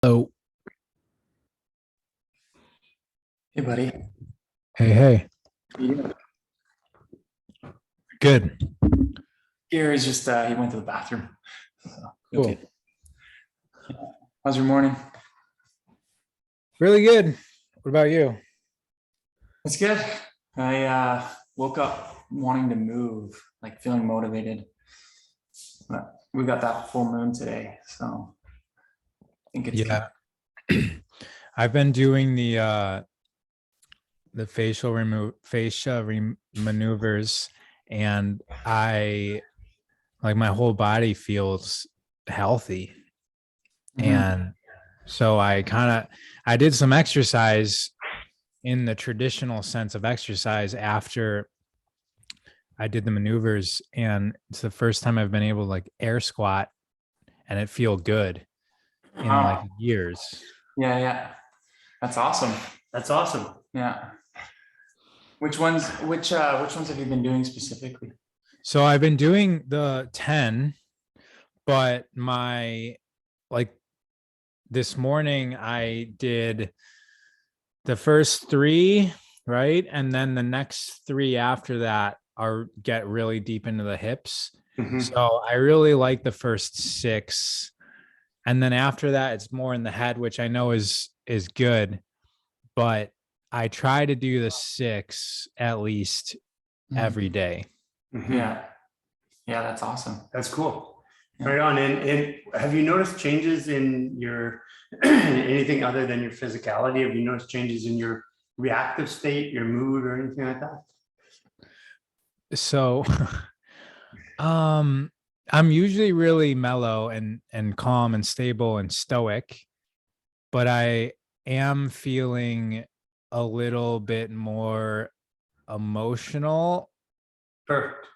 Oh, Hey, buddy. hey. Yeah. Good. Gary's just, he went to the bathroom. So, Cool. okay. How's your morning? Really good. What about you? It's good. I woke up wanting to move, like feeling motivated. But we got that full moon today. So I think it's good. Yeah. I've been doing the maneuvers, and I like my whole body feels healthy. Mhm. And so I did some exercise in the traditional sense of exercise after I did the maneuvers, and it's the first time I've been able to like air squat and it feel good in like Wow. years. Yeah. That's awesome. That's awesome. Yeah. Which ones have you been doing specifically? So I've been doing the 10, but like this morning I did the first 3, right? And then the next 3 after that get really deep into the hips. Mhm. So I really like the first 6. And then after that, it's more in the head, which I know is good. But I try to do the 6 at least every day. Mhm. Yeah, that's awesome. That's cool. Right on. And have you noticed changes in your anything other than your physicality? Have you noticed changes in your reactive state, your mood, or anything like that? So I'm usually really mellow and calm and stable and stoic, but I am feeling a little bit more emotional. Perfect.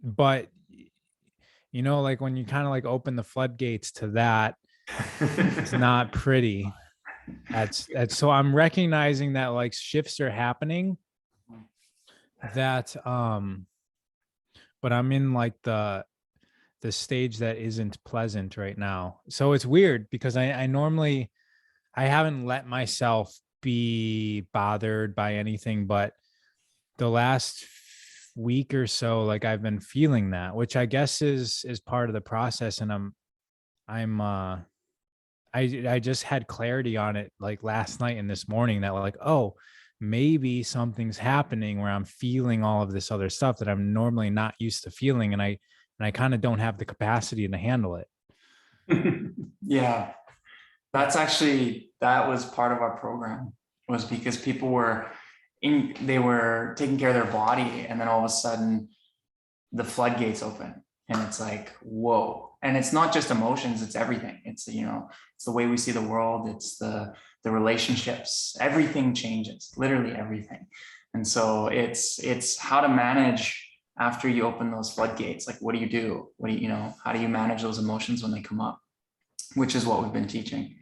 But like when you kind of like open the floodgates to that, it's not pretty. That's so I'm recognizing that like shifts are happening, that but I'm in like the stage that isn't pleasant right now. So it's weird because I normally I haven't let myself be bothered by anything, but the last week or so, like I've been feeling that, which I guess is part of the process. And I just had clarity on it like last night and this morning, that like, oh, maybe something's happening where I'm feeling all of this other stuff that I'm normally not used to feeling, and I kind of don't have the capacity to handle it. Yeah. That was part of our program, was because people they were taking care of their body, and then all of a sudden the floodgates open, and it's like, whoa. And it's not just emotions, it's everything. It's the way we see the world. It's the relationships, everything changes, literally everything. And so it's how to manage after you open those floodgates. Like, what do you do? How do you manage those emotions when they come up? Which is what we've been teaching.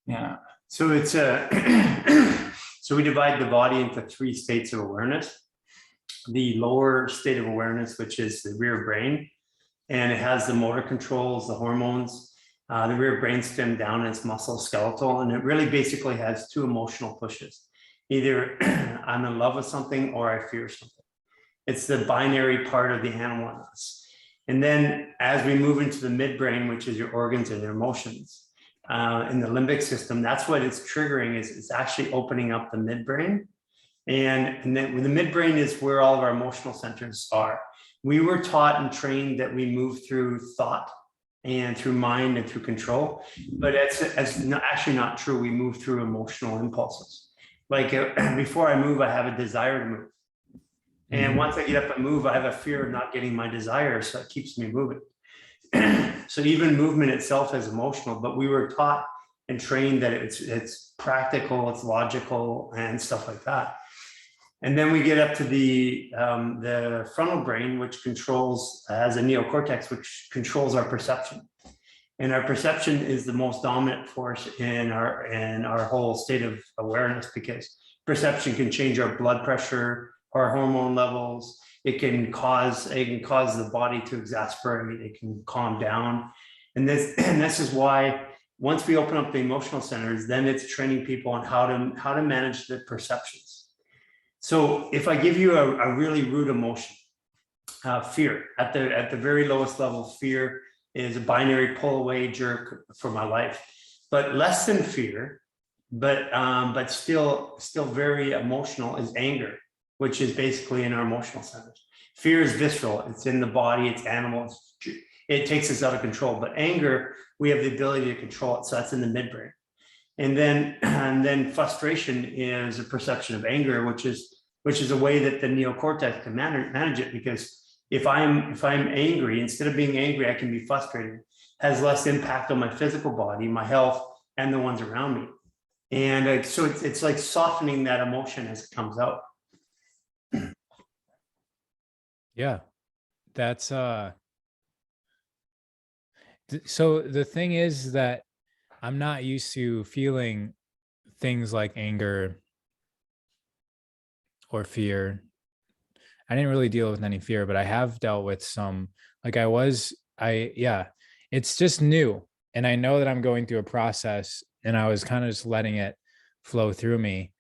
Yeah. So it's so we divide the body into 3 states of awareness. The lower state of awareness, which is the rear brain, and it has the motor controls, the hormones. The rear brainstem down in its muscle skeletal, and it really basically has 2 emotional pushes. Either I'm in love with something or I fear something. It's the binary part of the animal in us. And then as we move into the midbrain, which is your organs and your emotions, in the limbic system, that's what it's triggering. Is it's actually opening up the midbrain. And then the midbrain is where all of our emotional centers are. We were taught and trained that we move through thought and through mind and through control, but it's actually not true. We move through emotional impulses. Like before I move, I have a desire to move. And once I get up and move, I have a fear of not getting my desire, so it keeps me moving. So even movement itself is emotional, but we were taught and trained that it's practical, it's logical, and stuff like that. And then we get up to the frontal brain, which has a neocortex, which controls our perception. And our perception is the most dominant force in our whole state of awareness, because perception can change our blood pressure, our hormone levels. It can cause the body to exasperate. It can calm down. And this is why once we open up the emotional centers, then it's training people on how to manage the perceptions. So if I give you a really rude emotion, fear at the very lowest level, fear is a binary pull away jerk for my life, but less than fear, but still very emotional is anger, which is basically in our emotional centers. Fear is visceral, it's in the body, it's animal, it takes us out of control. But anger, we have the ability to control it, so that's in the midbrain. And then frustration is a perception of anger, which is a way that the neocortex can manage it, because if I'm angry, instead of being angry, I can be frustrated. Has less impact on my physical body, my health, and the ones around me. And so it's like softening that emotion as it comes out. Yeah, that's so the thing is that I'm not used to feeling things like anger or fear. I didn't really deal with any fear, but I have dealt with some, like yeah, it's just new. And I know that I'm going through a process, and I was kind of just letting it flow through me.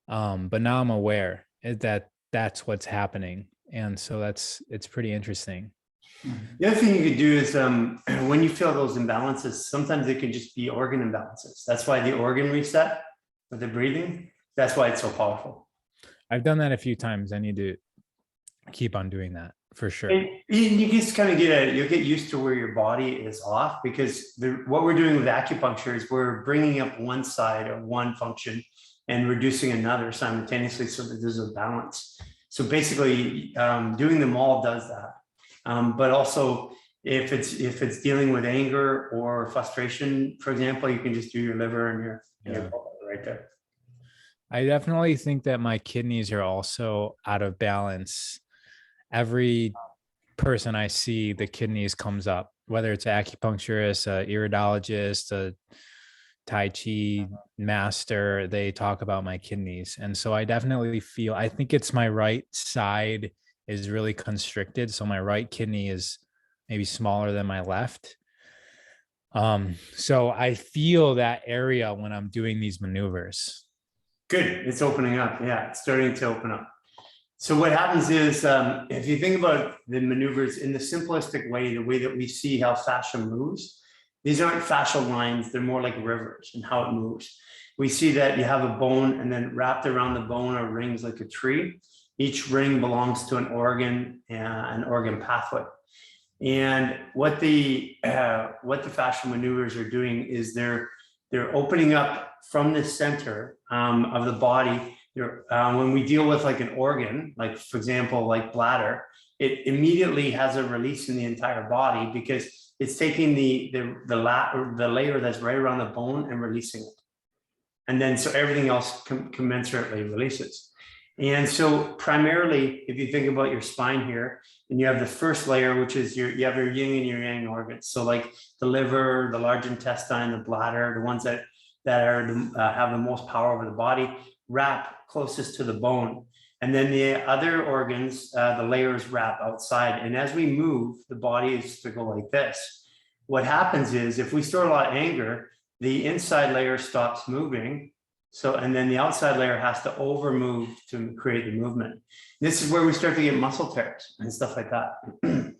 But now I'm aware that that's what's happening. And so it's pretty interesting. The other thing you could do is when you feel those imbalances, sometimes they can just be organ imbalances. That's why the organ reset with the breathing, that's why it's so powerful. I've done that a few times. I need to keep on doing that for sure. And you just kind of you'll get used to where your body is off, because what we're doing with acupuncture is we're bringing up one side of one function and reducing another simultaneously, so that there's a balance. So basically, doing them all does that. But also, if it's dealing with anger or frustration, for example, you can just do your liver and your right there. I definitely think that my kidneys are also out of balance. Every person I see, the kidneys comes up, whether it's an acupuncturist, a iridologist, a Tai Chi master, they talk about my kidneys. And so I definitely feel, I think it's my right side is really constricted. So my right kidney is maybe smaller than my left. So I feel that area when I'm doing these maneuvers. Good, it's opening up. Yeah, it's starting to open up. So what happens is, if you think about the maneuvers in the simplistic way, the way that we see how fascia moves, these aren't fascial lines, they're more like rivers and how it moves. We see that you have a bone, and then wrapped around the bone are rings like a tree. Each ring belongs to an organ pathway. And what the fascial maneuvers are doing is they're opening up from the center of the body. When we deal with like an organ, like for example, like bladder, it immediately has a release in the entire body, because it's taking the layer that's right around the bone and releasing it. And then so everything else commensurately releases. And so primarily, if you think about your spine here, and you have the first layer, which is you have your yin and your yang organs. So like the liver, the large intestine, the bladder, the ones that have the most power over the body, wrap closest to the bone. And then the other organs, the layers wrap outside. And as we move, the body is to go like this. What happens is, if we store a lot of anger, the inside layer stops moving. So, and then the outside layer has to over move to create the movement. This is where we start to get muscle tears and stuff like that.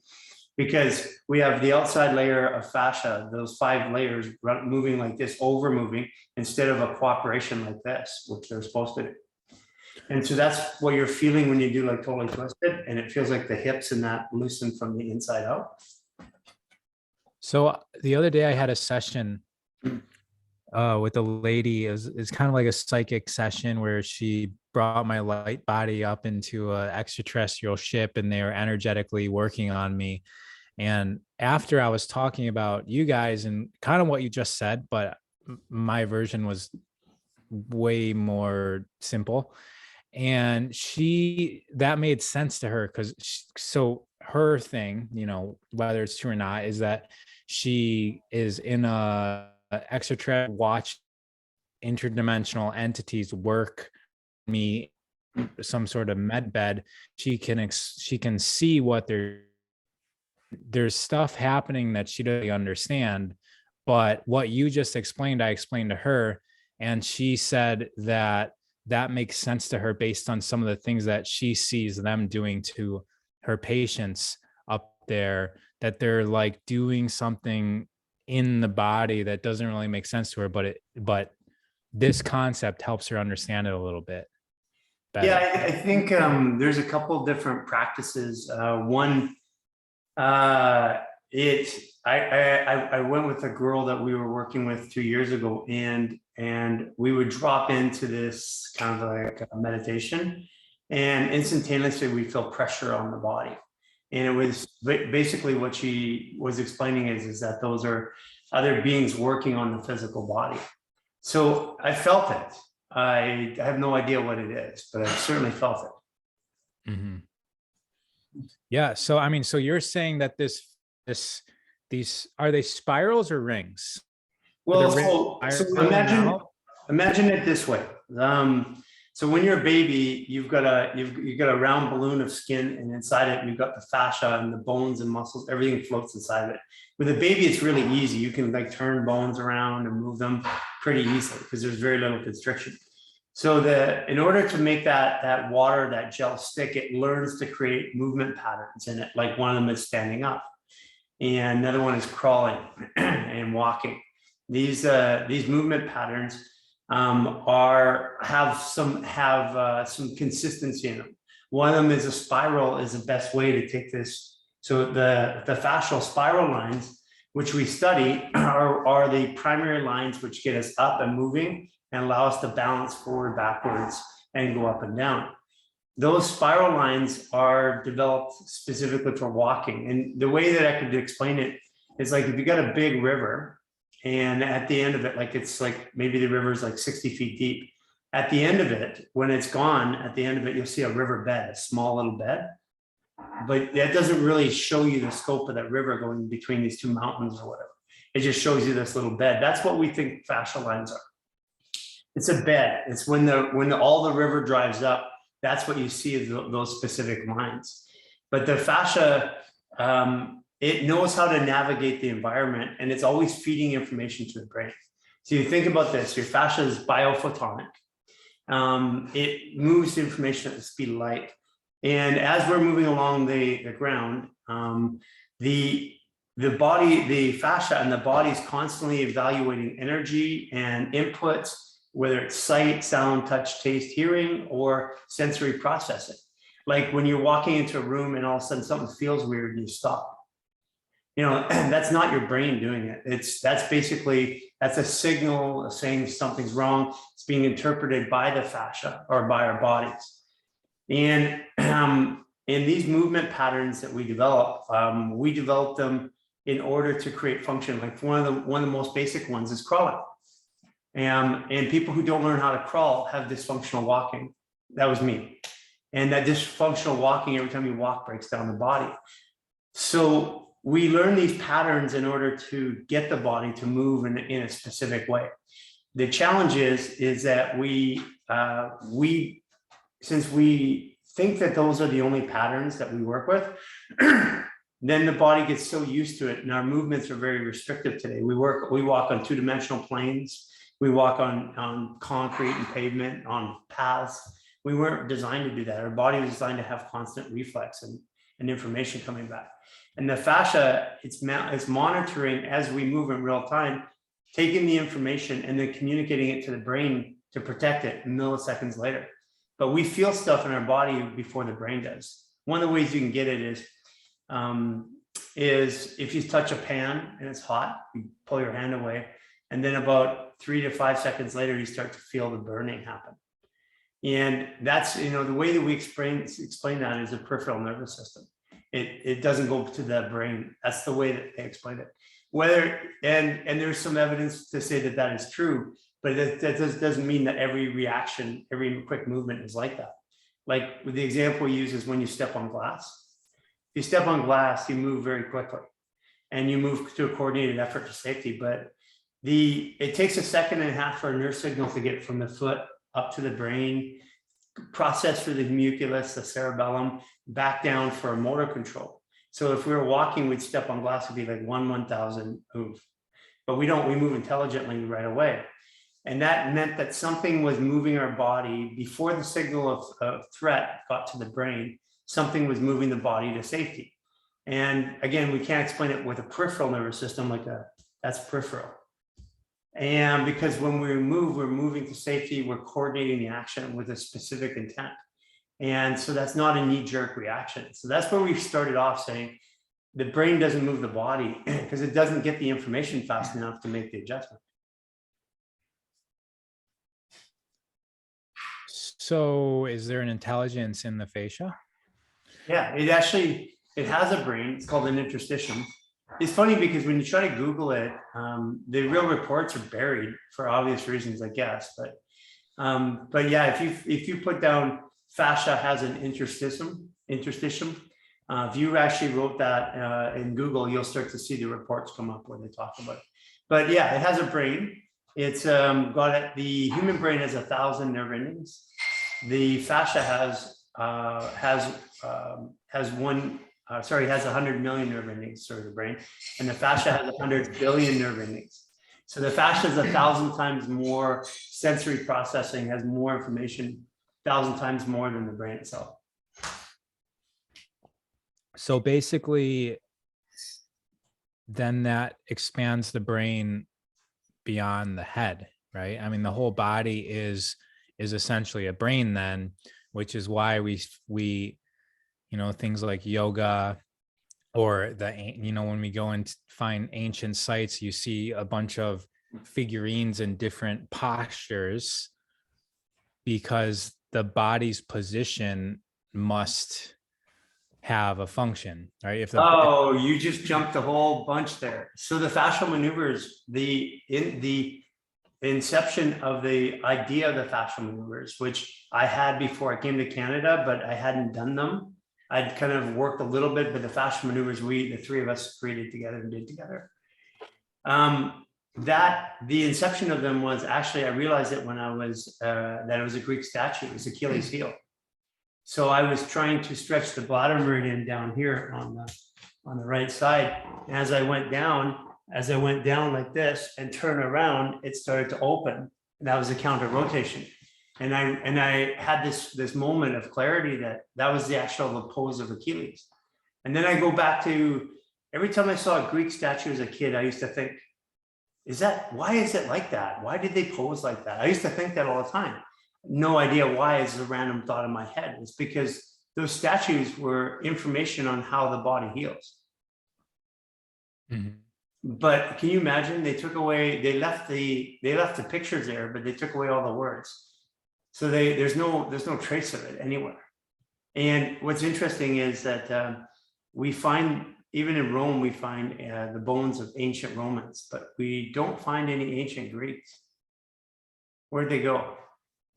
Because we have the outside layer of fascia, those 5 layers moving like this, over moving, instead of a cooperation like this, which they're supposed to do. And so that's what you're feeling when you do like totally twisted, and it feels like the hips and that loosen from the inside out. So the other day I had a session with a lady. It's kind of like a psychic session where she brought my light body up into an extraterrestrial ship, and they were energetically working on me. And after I was talking about you guys and kind of what you just said, but my version was way more simple. And that made sense to her, because so her thing, whether it's true or not, is that she is in a extraterrestrial watch interdimensional entities work me some sort of med bed. She can see what there's stuff happening that she doesn't understand, But what you just explained, I explained to her, and she said that that makes sense to her based on some of the things that she sees them doing to her patients up there, that they're like doing something in the body that doesn't really make sense to her, but this concept helps her understand it a little bit better. Yeah, I think there's a couple different practices. One, I went with a girl that we were working with 2 years ago, and we would drop into this kind of like a meditation, and instantaneously we feel pressure on the body. And it was basically what she was explaining is that those are other beings working on the physical body. So I felt it. I have no idea what it is, but I certainly felt it. Mm-hmm. Yeah. So, I mean, so you're saying that these, are they spirals or rings? Well, so imagine it this way. So when you're a baby, you've got a round balloon of skin, and inside it, you've got the fascia and the bones and muscles, everything floats inside of it. With a baby, it's really easy. You can like turn bones around and move them pretty easily because there's very little constriction. So in order to make that water, that gel stick, it learns to create movement patterns in it. Like one of them is standing up, and another one is crawling and walking. These movement patterns have some consistency in them. One of them is a spiral, is the best way to take this. So the fascial spiral lines, which we study, are the primary lines which get us up and moving and allow us to balance forward, backwards, and go up and down. Those spiral lines are developed specifically for walking. And the way that I could explain it is like if you got a big river, and at the end of it, like it's like maybe the river is like 60 feet deep. At the end of it, when it's gone, at the end of it, you'll see a river bed, a small little bed. But that doesn't really show you the scope of that river going between these two mountains or whatever. It just shows you this little bed. That's what we think fascial lines are. It's a bed. It's when all the river drives up, that's what you see as those specific lines. But the fascia, it knows how to navigate the environment, and it's always feeding information to the brain. So you think about this, your fascia is biophotonic. It moves information at the speed of light. And as we're moving along the ground, the body, the fascia and the body is constantly evaluating energy and inputs, whether it's sight, sound, touch, taste, hearing, or sensory processing. Like when you're walking into a room and all of a sudden something feels weird and you stop. You know, that's not your brain doing it. That's a signal saying something's wrong. It's being interpreted by the fascia or by our bodies. And in these movement patterns that we develop them in order to create function. Like one of the most basic ones is crawling. And people who don't learn how to crawl have dysfunctional walking. That was me. And that dysfunctional walking, every time you walk, breaks down the body. So we learn these patterns in order to get the body to move in a specific way. The challenge is that since we think that those are the only patterns that we work with, then the body gets so used to it, and our movements are very restrictive today. We walk on two-dimensional planes. We walk on concrete and pavement, on paths. We weren't designed to do that. Our body was designed to have constant reflex and information coming back. And the fascia, it's monitoring as we move in real time, taking the information and then communicating it to the brain to protect it milliseconds later. But we feel stuff in our body before the brain does. One of the ways you can get it is if you touch a pan and it's hot, you pull your hand away, and then about 3 to 5 seconds later, you start to feel the burning happen. And that's, the way that we explain that is the peripheral nervous system. It doesn't go to the brain. That's the way that they explain it. And there's some evidence to say that is true, but that doesn't mean that every reaction, every quick movement is like that. Like the example we use is when you step on glass. If you step on glass, you move very quickly and you move to a coordinated effort to safety. But it takes 1.5 seconds for a nerve signal to get from the foot up to the brain, process through the homunculus, the cerebellum, back down for a motor control. So if we were walking, we'd step on glass, it'd be like 1/1000 move. but we move intelligently right away. And that meant that something was moving our body before the signal of threat got to the brain. Something was moving the body to safety. And again, we can't explain it with a peripheral nervous system like that. That's peripheral. And because when we move, we're moving to safety, we're coordinating the action with a specific intent. And so that's not a knee-jerk reaction. So that's where we started off saying the brain doesn't move the body because it doesn't get the information fast enough to make the adjustment. So is there an intelligence in the fascia? Yeah, it has a brain. It's called an interstitium. It's funny because when you try to Google it, the real reports are buried for obvious reasons, I guess. But yeah, if you put down fascia has an interstitium, if you actually wrote that in Google, you'll start to see the reports come up where they talk about it. But yeah, it has a brain. It's the human brain has 1,000 nerve endings. The fascia has 100 million nerve endings, the brain, and the fascia has 100 billion nerve endings. So the fascia is 1,000 times more sensory processing, has more information, 1,000 times more than the brain itself. So basically, then that expands the brain beyond the head, right? I mean, the whole body is essentially a brain then, which is why we things like yoga or when we go and find ancient sites, you see a bunch of figurines in different postures because the body's position must have a function, right? You just jumped a whole bunch there. So the fascial maneuvers, the inception of the idea of the fascial maneuvers, which I had before I came to Canada, but I hadn't done them. I'd kind of worked a little bit, but the fascial maneuvers, the three of us created together and did together. The inception of them was actually, I realized it when I was, that it was a Greek statue, it was Achilles' heel. So I was trying to stretch the bladder meridian down here on the right side. And as I went down like this and turn around, it started to open. And that was a counter rotation. And I had this moment of clarity that was the actual pose of Achilles. And then I go back to every time I saw a Greek statue as a kid, I used to think, why is it like that? Why did they pose like that? I used to think that all the time. No idea why, it's a random thought in my head. It's because those statues were information on how the body heals. Mm-hmm. But can you imagine, they left the pictures there, but they took away all the words. So there's no trace of it anywhere. And what's interesting is that we find, even in Rome, we find the bones of ancient Romans, but we don't find any ancient Greeks. Where'd they go?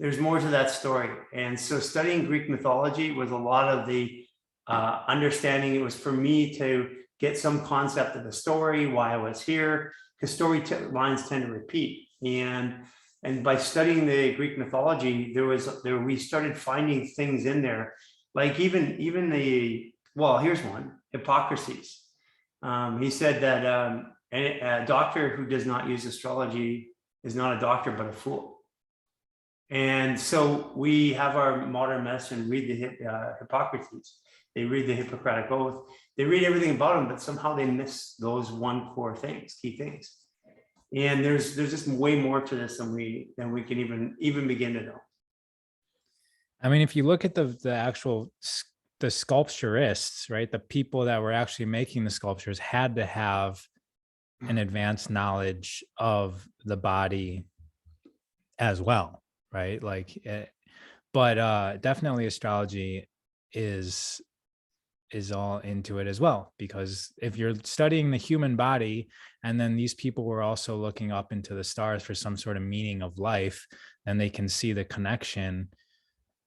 There's more to that story. And so studying Greek mythology was a lot of the understanding. It was for me to get some concept of the story, why I was here, because storylines tend to repeat. And by studying the Greek mythology, we started finding things in there, like even here's one, hypocrisies. He said that a doctor who does not use astrology is not a doctor, but a fool. And so we have our modern medicine read the Hippocrates. They read the Hippocratic Oath. They read everything about them, but somehow they miss those core key things. And there's just way more to this than we can even begin to know. I mean, if you look at the sculpturists, right, the people that were actually making the sculptures had to have an advanced knowledge of the body as well, right? But definitely astrology is all into it as well, because if you're studying the human body, and then these people were also looking up into the stars for some sort of meaning of life, then they can see the connection.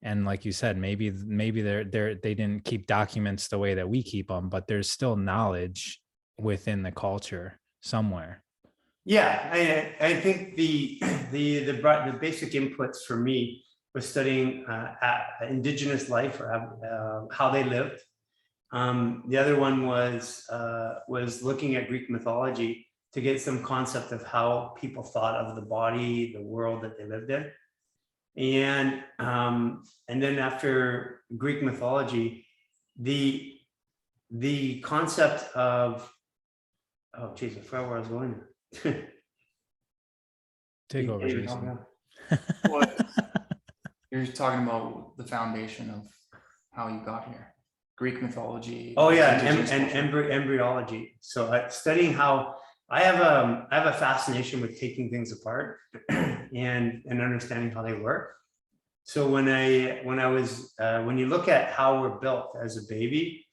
And like you said, maybe they didn't keep documents the way that we keep them, but there's still knowledge within the culture somewhere. Yeah, I think the basic inputs for me was studying indigenous life, or how they lived. The other one was looking at Greek mythology to get some concept of how people thought of the body, the world that they lived in. And then after Greek mythology, the concept of, oh geez, I forgot where I was going there. Take over, Jason. What you're talking about, the foundation of how you got here, Greek mythology. Oh yeah, indigenous and culture. embryology. So studying how I have a fascination with taking things apart and understanding how they work. So when you look at how we're built as a baby,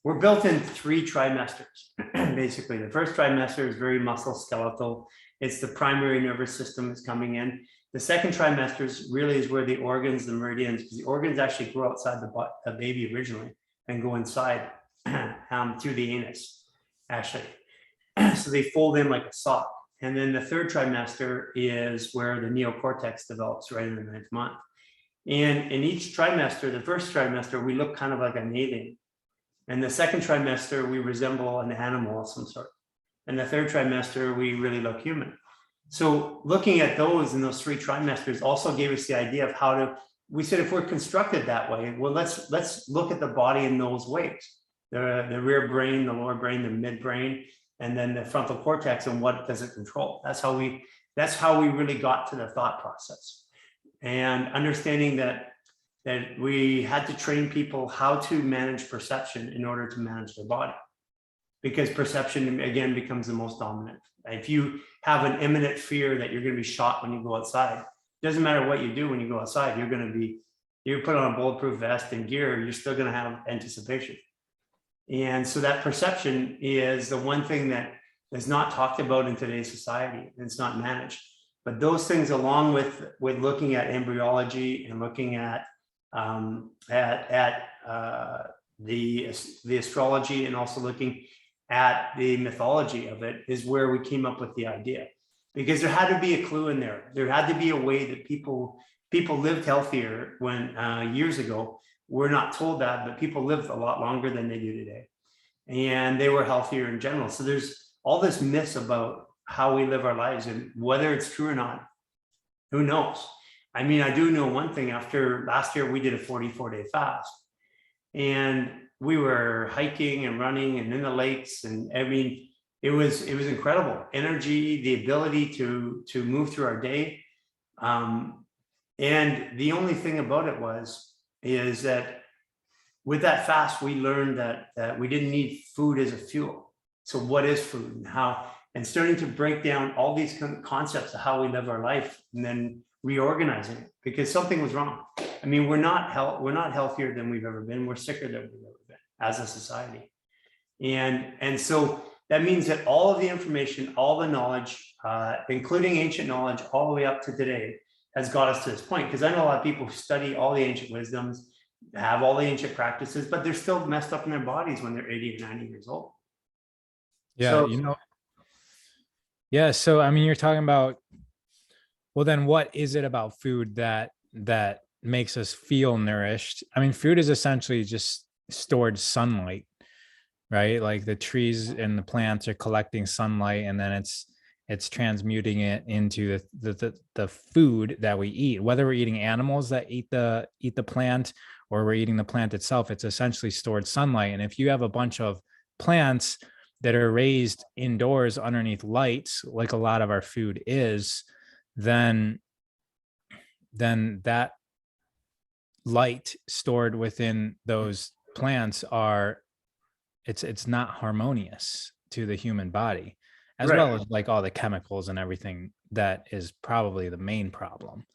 we're built in 3 trimesters. Basically, the first trimester is very musculoskeletal. It's the primary nervous system is coming in. The second trimester is where the organs, the meridians, because the organs actually grow outside the baby originally and go inside through the anus, actually. So they fold in like a sock. And then the third trimester is where the neocortex develops right in the 9th month. And in each trimester, the first trimester, we look kind of like an alien. And the second trimester, we resemble an animal of some sort. And the third trimester, we really look human. So looking at those in those 3 trimesters also gave us the idea of how to, we said, if we're constructed that way, well, let's look at the body in those ways. The rear brain, the lower brain, the midbrain, and then the frontal cortex, and what does it control? That's how we really got to the thought process. And understanding that we had to train people how to manage perception in order to manage their body. Because perception, again, becomes the most dominant. If you have an imminent fear that you're going to be shot when you go outside, it doesn't matter what you do when you go outside, you put on a bulletproof vest and gear, you're still going to have anticipation. And so that perception is the one thing that is not talked about in today's society. It's not managed. But those things, along with looking at embryology and looking at the astrology, and also looking at the mythology of it, is where we came up with the idea. Because there had to be a clue in there. There had to be a way that people lived healthier when years ago. We're not told that, but people lived a lot longer than they do today. And they were healthier in general. So there's all this myths about how we live our lives, and whether it's true or not, who knows? I mean, I do know one thing. After last year, we did a 44-day fast, and we were hiking and running and in the lakes. And I mean, it was incredible energy, the ability to move through our day. And the only thing about it is that with that fast, we learned that we didn't need food as a fuel. So what is food, and how, and starting to break down all these concepts of how we live our life, and then reorganizing it, because something was wrong. I mean, we're not healthier than we've ever been. We're sicker than we've ever been as a society. And so that means that all of the information, all the knowledge, including ancient knowledge, all the way up to today, has got us to this point. Because I know a lot of people who study all the ancient wisdoms, have all the ancient practices, but they're still messed up in their bodies when they're 80 or 90 years old. Yeah, So, yeah. So I mean, you're talking about, well, then what is it about food that makes us feel nourished? I mean, food is essentially just stored sunlight, right? Like the trees and the plants are collecting sunlight, and then it's transmuting it into the food that we eat. Whether we're eating animals that eat the plant, or we're eating the plant itself, it's essentially stored sunlight. And if you have a bunch of plants that are raised indoors underneath lights, like a lot of our food is, then that light stored within those plants it's not harmonious to the human body, as right. well as like all the chemicals and everything that is probably the main problem.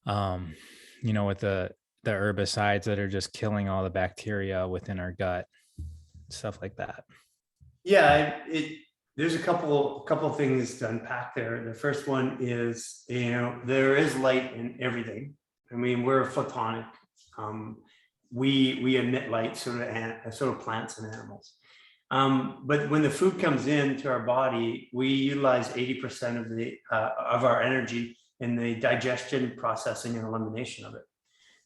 With the herbicides that are just killing all the bacteria within our gut, stuff like that. Yeah, there's a couple things to unpack there. The first one is, there is light in everything. I mean, we're photonic. We emit light, sort of plants and animals. But when the food comes into our body, we utilize 80% of our energy in the digestion, processing, and elimination of it.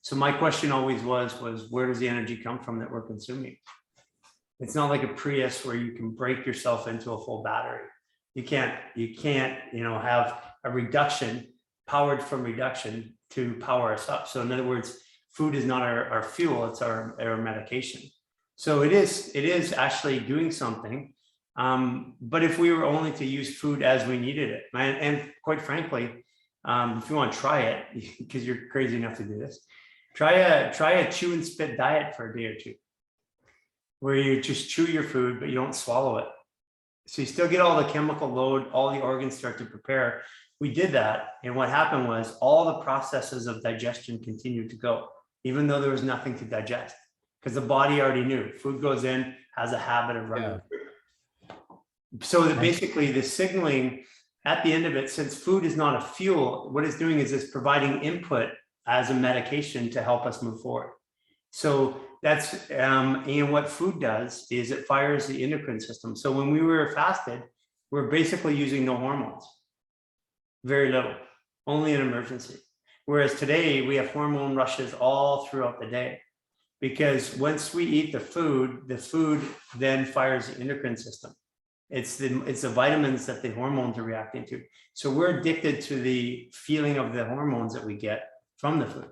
So my question always was where does the energy come from that we're consuming? It's not like a Prius where you can break yourself into a full battery. You can't, have a reduction powered from reduction to power us up. So in other words, food is not our fuel, it's our medication. So it is actually doing something. But if we were only to use food as we needed it, and quite frankly, if you want to try it, because you're crazy enough to do this, try a chew and spit diet for a day or two, where you just chew your food, but you don't swallow it. So you still get all the chemical load, all the organs start to prepare. We did that. And what happened was all the processes of digestion continued to go, even though there was nothing to digest, because the body already knew food goes in, has a habit of running. Yeah. So basically the signaling at the end of it, since food is not a fuel, what it's doing is it's providing input as a medication to help us move forward. So that's, and what food does is it fires the endocrine system. So when we were fasted, we're basically using no hormones, very little, only an emergency. Whereas today we have hormone rushes all throughout the day, because once we eat the food then fires the endocrine system. It's the vitamins that the hormones are reacting to. So we're addicted to the feeling of the hormones that we get from the food.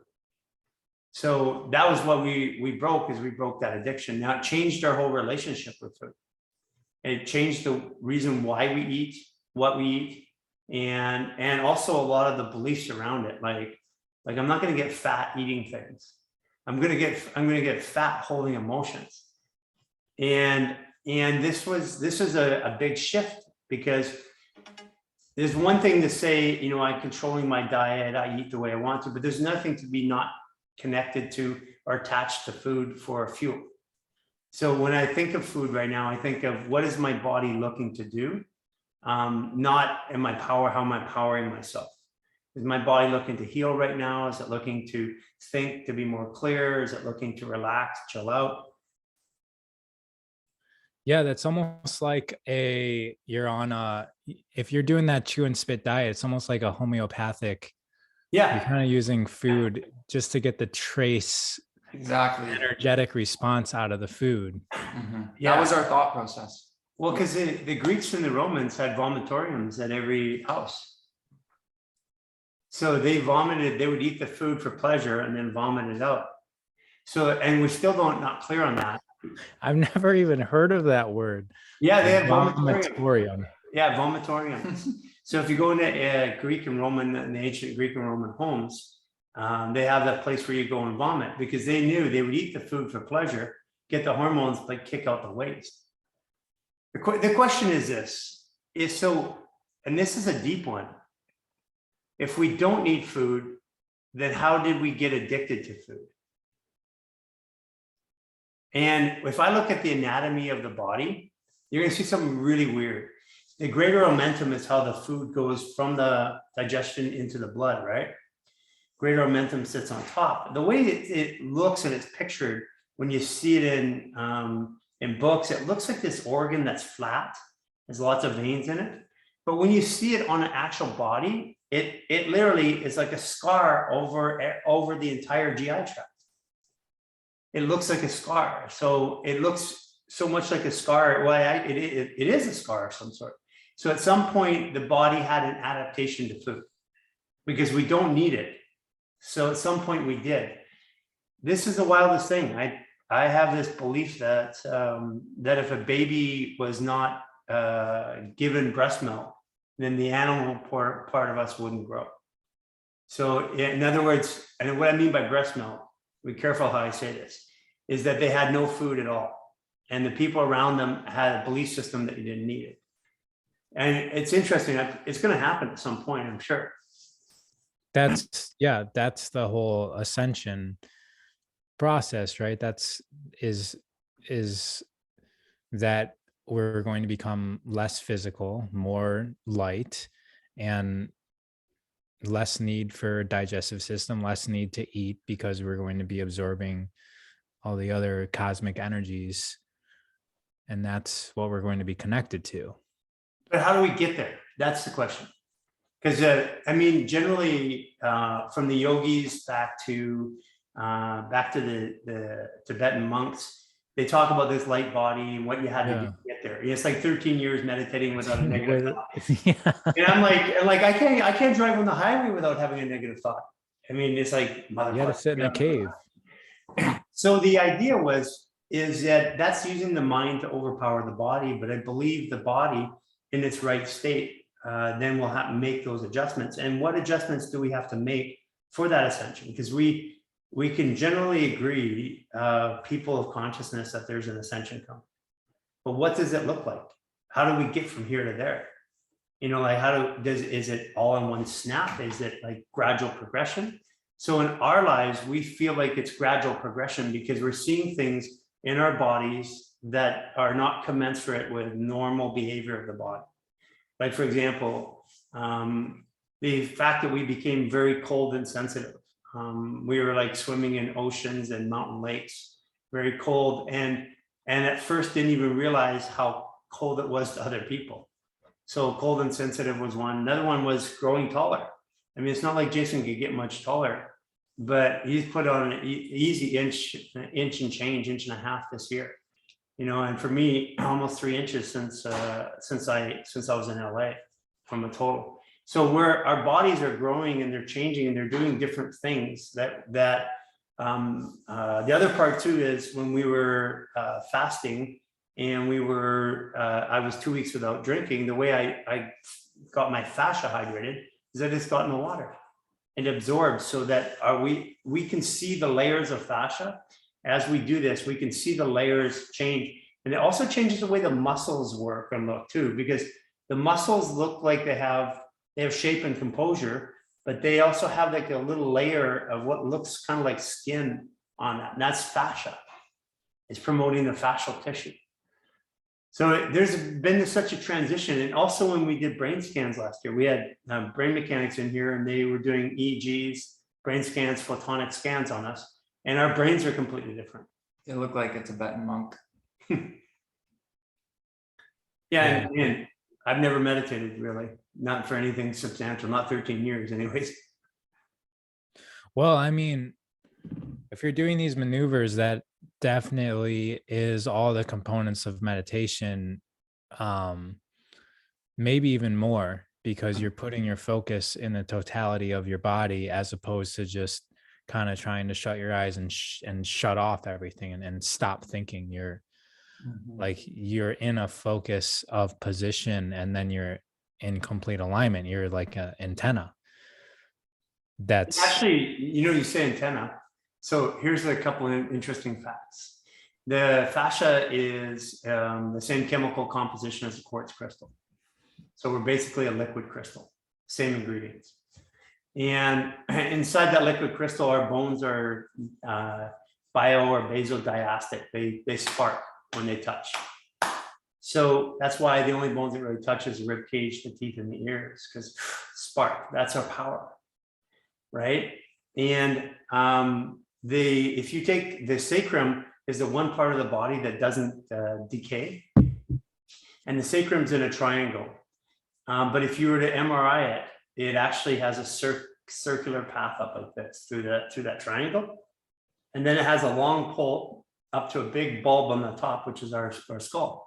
So that was what we broke, is we broke that addiction. Now it changed our whole relationship with food. It changed the reason why we eat, what we eat, and also a lot of the beliefs around it. Like I'm not going to get fat eating things. I'm going to get fat holding emotions. And this is a big shift, because there's one thing to say, I'm controlling my diet, I eat the way I want to, but there's nothing to be not connected to or attached to food for fuel. So when I think of food right now, I think of what is my body looking to do, not how am I powering myself. Is my body looking to heal right now? Is it looking to think, to be more clear? Is it looking to relax, chill out? Yeah, that's almost like if you're doing that chew and spit diet, it's almost like a homeopathic. Yeah. You're kind of using food just to get the trace energetic response out of the food. Mm-hmm. Yeah. That was our thought process. Well, because the Greeks and the Romans had vomitoriums at every house. So they would eat the food for pleasure and then vomit it out. So, and we still not clear on that. I've never even heard of that word. Yeah, they have vomitorium. Yeah, vomitorium. So if you go into Greek and Roman, in the ancient Greek and Roman homes, they have that place where you go and vomit, because they knew they would eat the food for pleasure, get the hormones, but kick out the waste. The question is this, and this is a deep one. If we don't need food, then how did we get addicted to food? And if I look at the anatomy of the body, you're going to see something really weird. The greater omentum is how the food goes from the digestion into the blood, right? Greater omentum sits on top. The way it looks and it's pictured when you see it in books, it looks like this organ that's flat. There's lots of veins in it. But when you see it on an actual body, it literally is like a scar over the entire GI tract. It looks like a scar. So it looks so much like a scar. Well, it is a scar of some sort. So at some point, the body had an adaptation to food because we don't need it. So at some point we did. This is the wildest thing. I have this belief that that if a baby was not given breast milk, then the animal part of us wouldn't grow. So in other words, and what I mean by breast milk, be careful how I say this, is that they had no food at all. And the people around them had a belief system that you didn't need it. And it's interesting. It's going to happen at some point, I'm sure. That's the whole ascension process, right? Is that we're going to become less physical, more light, and less need for digestive system, less need to eat, because we're going to be absorbing all the other cosmic energies. And that's what we're going to be connected to. But how do we get there? That's the question. Because I mean, generally, from the yogis back to the Tibetan monks, they talk about this light body and what you had to do Yeah. to get there. It's like 13 years meditating without a negative thought. Yeah. And I'm like, I can't drive on the highway without having a negative thought. I mean, it's like, You got to motherfucker. sit in a cave. So the idea is that that's using the mind to overpower the body, but I believe the body in its right state, then we'll have to make those adjustments. And what adjustments do we have to make for that ascension? Because we can generally agree, people of consciousness, that there's an ascension coming. But what does it look like? How do we get from here to there? You know, like is it all in one snap? Is it like gradual progression? So in our lives, we feel like it's gradual progression because we're seeing things in our bodies that are not commensurate with normal behavior of the body. Like, for example, the fact that we became very cold and sensitive. We were like swimming in oceans and mountain lakes, very cold, and at first didn't even realize how cold it was to other people. So cold and sensitive was one. Another one was growing taller. I mean, it's not like Jason could get much taller, but he's put on an easy inch and change, inch and a half this year. You know, and for me, almost 3 inches since I was in LA from a total. So our bodies are growing and they're changing and they're doing different things. The other part too is when we were fasting and I was 2 weeks without drinking. The way I got my fascia hydrated is I just got in the water and absorbed, so that we can see the layers of fascia. As we do this, we can see the layers change. And it also changes the way the muscles work and look too, because the muscles look like they have shape and composure, but they also have like a little layer of what looks kind of like skin on that. And that's fascia. It's promoting the fascial tissue. So there's been such a transition. And also when we did brain scans last year, we had brain mechanics in here and they were doing EEGs, brain scans, photonic scans on us. And our brains are completely different. They look like a Tibetan monk. Yeah, and I've never meditated really, not for anything substantial, not 13 years anyways. Well, I mean, if you're doing these maneuvers, that definitely is all the components of meditation, maybe even more, because you're putting your focus in the totality of your body as opposed to just kind of trying to shut your eyes and shut off everything and stop thinking. You're like, you're in a focus of position and then you're in complete alignment. You're like an antenna. That's actually, you say antenna. So here's a couple of interesting facts. The fascia is the same chemical composition as a quartz crystal. So we're basically a liquid crystal, same ingredients. And inside that liquid crystal, our bones are bio or basodiastic. They spark when they touch. So that's why the only bones that really touch is the rib cage, the teeth, and the ears, because spark, that's our power, right? And if you take the sacrum, is the one part of the body that doesn't decay, and the sacrum's in a triangle. But if you were to MRI it, it actually has a circular path up like this through that triangle. And then it has a long pole up to a big bulb on the top, which is our skull.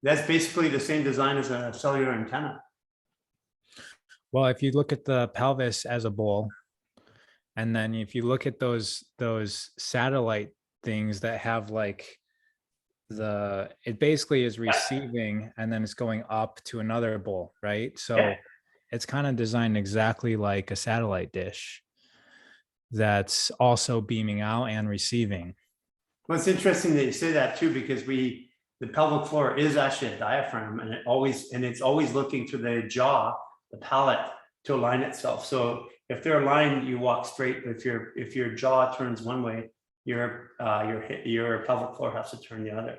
That's basically the same design as a cellular antenna. Well, if you look at the pelvis as a bowl, and then if you look at those satellite things that have like it basically is receiving and then it's going up to another bowl, right? So yeah. It's kind of designed exactly like a satellite dish that's also beaming out and receiving. Well, it's interesting that you say that too, because the pelvic floor is actually a diaphragm, and it's always looking to the jaw, the palate, to align itself. So if they're aligned, you walk straight. But if your jaw turns one way, your pelvic floor has to turn the other.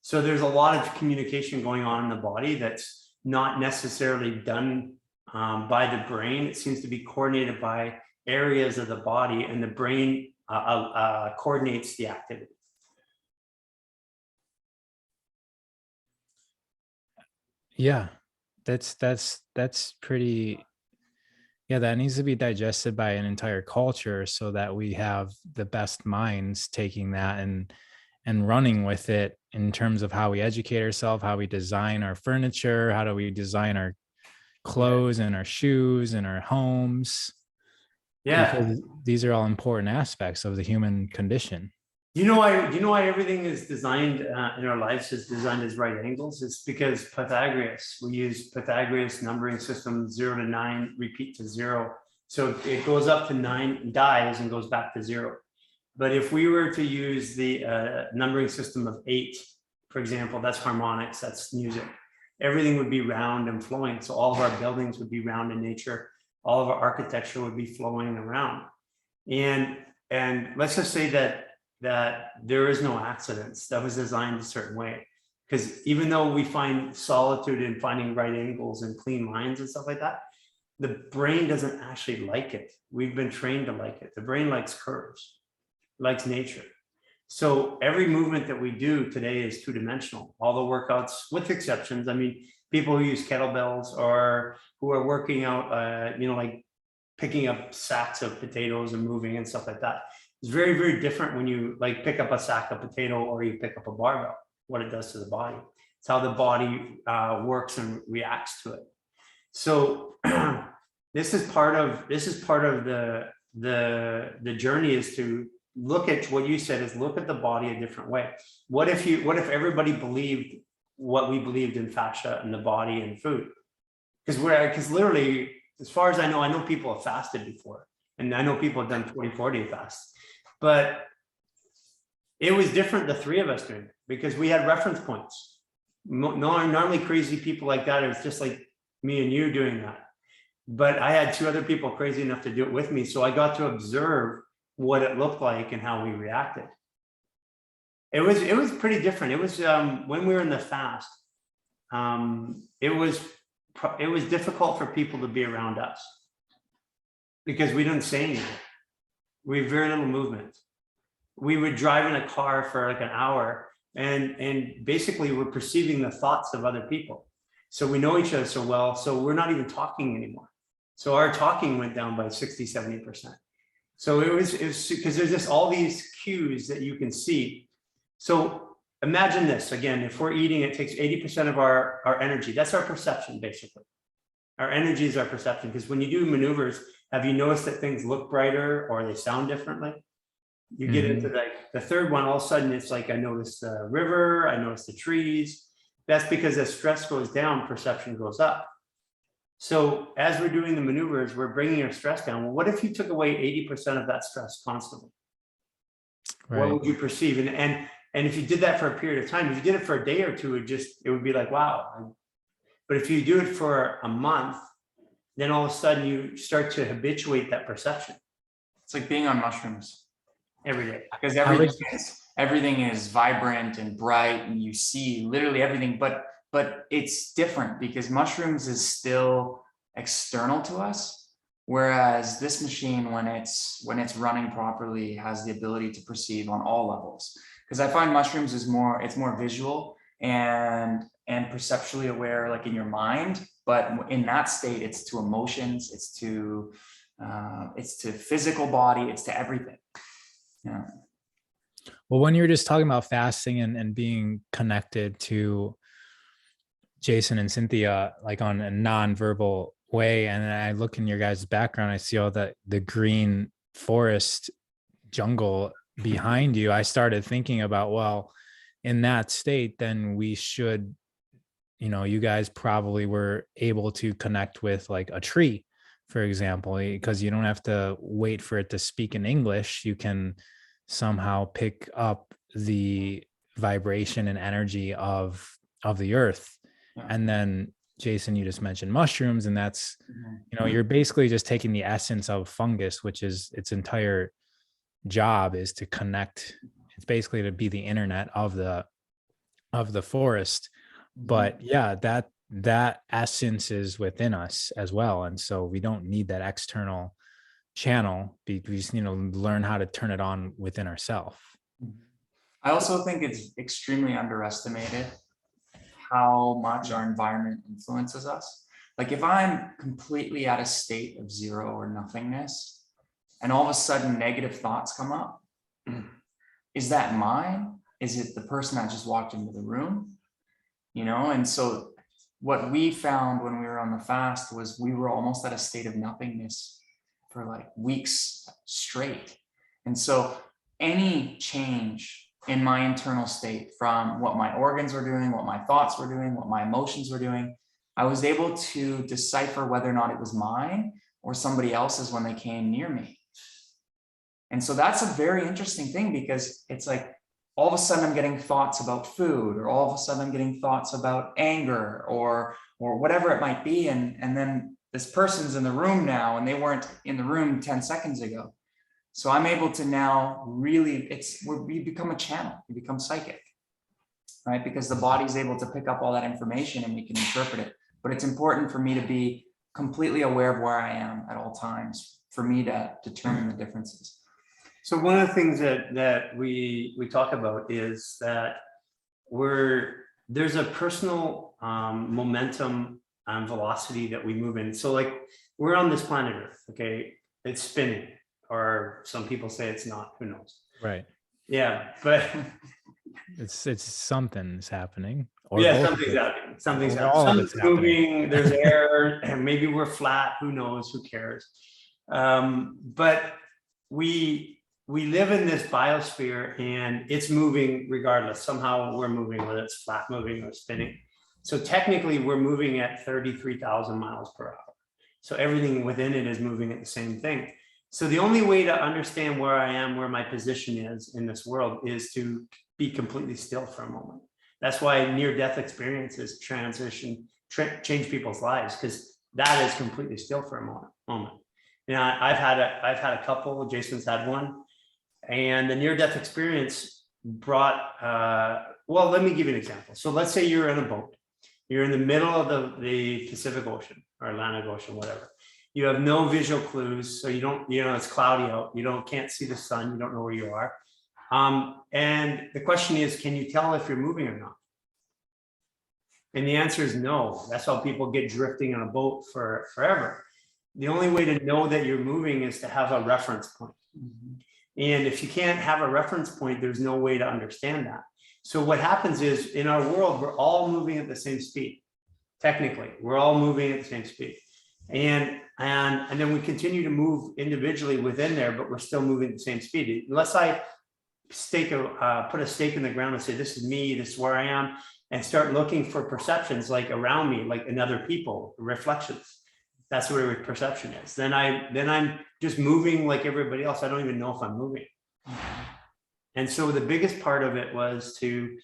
So there's a lot of communication going on in the body that's not necessarily done by the brain. It seems to be coordinated by areas of the body, and the brain coordinates the activity. Yeah, that's pretty. Yeah, that needs to be digested by an entire culture so that we have the best minds taking that and running with it in terms of how we educate ourselves, how we design our furniture, how do we design our clothes and our shoes and our homes, because these are all important aspects of the human condition. You know why everything is designed in our lives is designed as right angles? It's because we use Pythagoras numbering system 0 to 9, repeat to 0. So it goes up to 9, dies, and goes back to 0. But if we were to use the numbering system of 8, for example, that's harmonics, that's music. Everything would be round and flowing. So all of our buildings would be round in nature. All of our architecture would be flowing around. And let's just say that there is no accidents. That was designed a certain way. Because even though we find solitude in finding right angles and clean lines and stuff like that, the brain doesn't actually like it. We've been trained to like it. The brain likes curves, likes nature. So every movement that we do today is two-dimensional. All the workouts, with exceptions. I mean, people who use kettlebells or who are working out, like picking up sacks of potatoes and moving and stuff like that. It's very, very different when you like pick up a sack of potato or you pick up a barbell, what it does to the body. It's how the body works and reacts to it. So this is part of the journey, is to look at what you said, is look at the body a different way. What if everybody believed what we believed in fascia and the body and food? Because literally, as far as I know people have fasted before, and I know people have done 24-day fasts, but it was different, the three of us doing it, because we had reference points. Normally crazy people like that, it was just like me and you doing that. But I had two other people crazy enough to do it with me. So I got to observe what it looked like and how we reacted. It was pretty different. It was when we were in the fast, it was difficult for people to be around us because we didn't say anything. We had very little movement. We would drive in a car for like an hour and basically we're perceiving the thoughts of other people. So we know each other so well, so we're not even talking anymore. So our talking went down by 60, 70%. So it was because there's just all these cues that you can see. So imagine this, again, if we're eating, it takes 80% of our energy. That's our perception, basically. Our energy is our perception, because when you do maneuvers, have you noticed that things look brighter or they sound differently? You get into the third one, all of a sudden it's like, I noticed the river, I noticed the trees. That's because as stress goes down, perception goes up. So as we're doing the maneuvers, we're bringing our stress down. Well, what if you took away 80% of that stress constantly? Right. What would you perceive? And if you did that for a period of time, if you did it for a day or two, it would be like, wow. But if you do it for a month, then all of a sudden you start to habituate that perception. It's like being on mushrooms every day, because everything is vibrant and bright, and you see literally everything. But it's different because mushrooms is still external to us, whereas this machine, when it's running properly, has the ability to perceive on all levels. Because I find mushrooms it's more visual and perceptually aware, like in your mind. But in that state, it's to emotions, it's to physical body, it's to everything. Yeah. Well, when you were just talking about fasting and being connected to Jason and Cynthia, like on a non-verbal way, and I look in your guys' background, I see all the green forest jungle behind you. I started thinking about, well, in that state, then we should, you guys probably were able to connect with like a tree, for example, because you don't have to wait for it to speak in English. You can somehow pick up the vibration and energy of the earth. Yeah. And then Jason, you just mentioned mushrooms, and that's, you're basically just taking the essence of fungus, which is its entire job is to connect. It's basically to be the internet of the forest. But yeah, that essence is within us as well. And so we don't need that external channel. We just need to learn how to turn it on within ourselves. I also think it's extremely underestimated how much our environment influences us. Like if I'm completely at a state of zero or nothingness, and all of a sudden negative thoughts come up, is that mine Is it the person that just walked into the room? You know, and so what we found when we were on the fast was we were almost at a state of nothingness for like weeks straight. And so any change in my internal state, from what my organs were doing, what my thoughts were doing, what my emotions were doing, I was able to decipher whether or not it was mine or somebody else's when they came near me. And so that's a very interesting thing, because it's like all of a sudden I'm getting thoughts about food, or all of a sudden I'm getting thoughts about anger, or whatever it might be. And then this person's in the room now, and they weren't in the room 10 seconds ago. So I'm able to now really, we become a channel, we become psychic, right? Because the body's able to pick up all that information and we can interpret it. But it's important for me to be completely aware of where I am at all times for me to determine the differences. So one of the things that we talk about is that there's a personal momentum and velocity that we move in. So like we're on this planet Earth, okay? It's spinning, or some people say it's not, who knows? Right. Yeah, but it's something's happening. Or yeah, something's happening. Something's happening. All of it's Something's moving, there's air, and maybe we're flat, who knows, who cares? But we live in this biosphere and it's moving regardless. Somehow we're moving, whether it's flat moving or spinning. So technically we're moving at 33,000 miles per hour. So everything within it is moving at the same thing. So the only way to understand where I am, where my position is in this world, is to be completely still for a moment. That's why near-death experiences change people's lives, because that is completely still for a moment. You know, I've had a couple, Jason's had one, and the near-death experience brought, well, let me give you an example. So let's say you're in a boat. You're in the middle of the Pacific Ocean or Atlantic Ocean, whatever. You have no visual clues. So you don't, it's cloudy out. Can't see the sun. You don't know where you are. And the question is, can you tell if you're moving or not? And the answer is no. That's how people get drifting on a boat for forever. The only way to know that you're moving is to have a reference point. Mm-hmm. And if you can't have a reference point, there's no way to understand that. So what happens is, in our world, we're all moving at the same speed. Technically, we're all moving at the same speed. And then we continue to move individually within there, but we're still moving at the same speed. Unless I put a stake in the ground and say, this is me, this is where I am, and start looking for perceptions like around me, like in other people, reflections. That's where perception is. Then I'm just moving like everybody else. I don't even know if I'm moving. And so the biggest part of it was to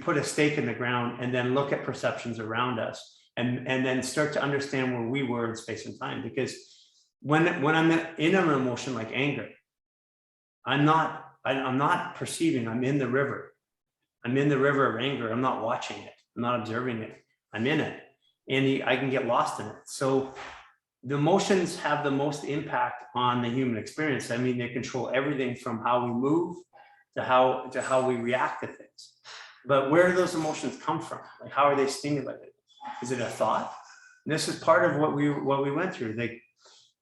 put a stake in the ground and then look at perceptions around us, and then start to understand where we were in space and time. Because when I'm in an emotion like anger, I'm not perceiving. I'm in the river. I'm in the river of anger. I'm not watching it. I'm not observing it. I'm in it, and I can get lost in it. So the emotions have the most impact on the human experience. I mean, they control everything from how we move to how we react to things. But where do those emotions come from? Like, how are they stimulated? Is it a thought? And this is part of what we went through. Like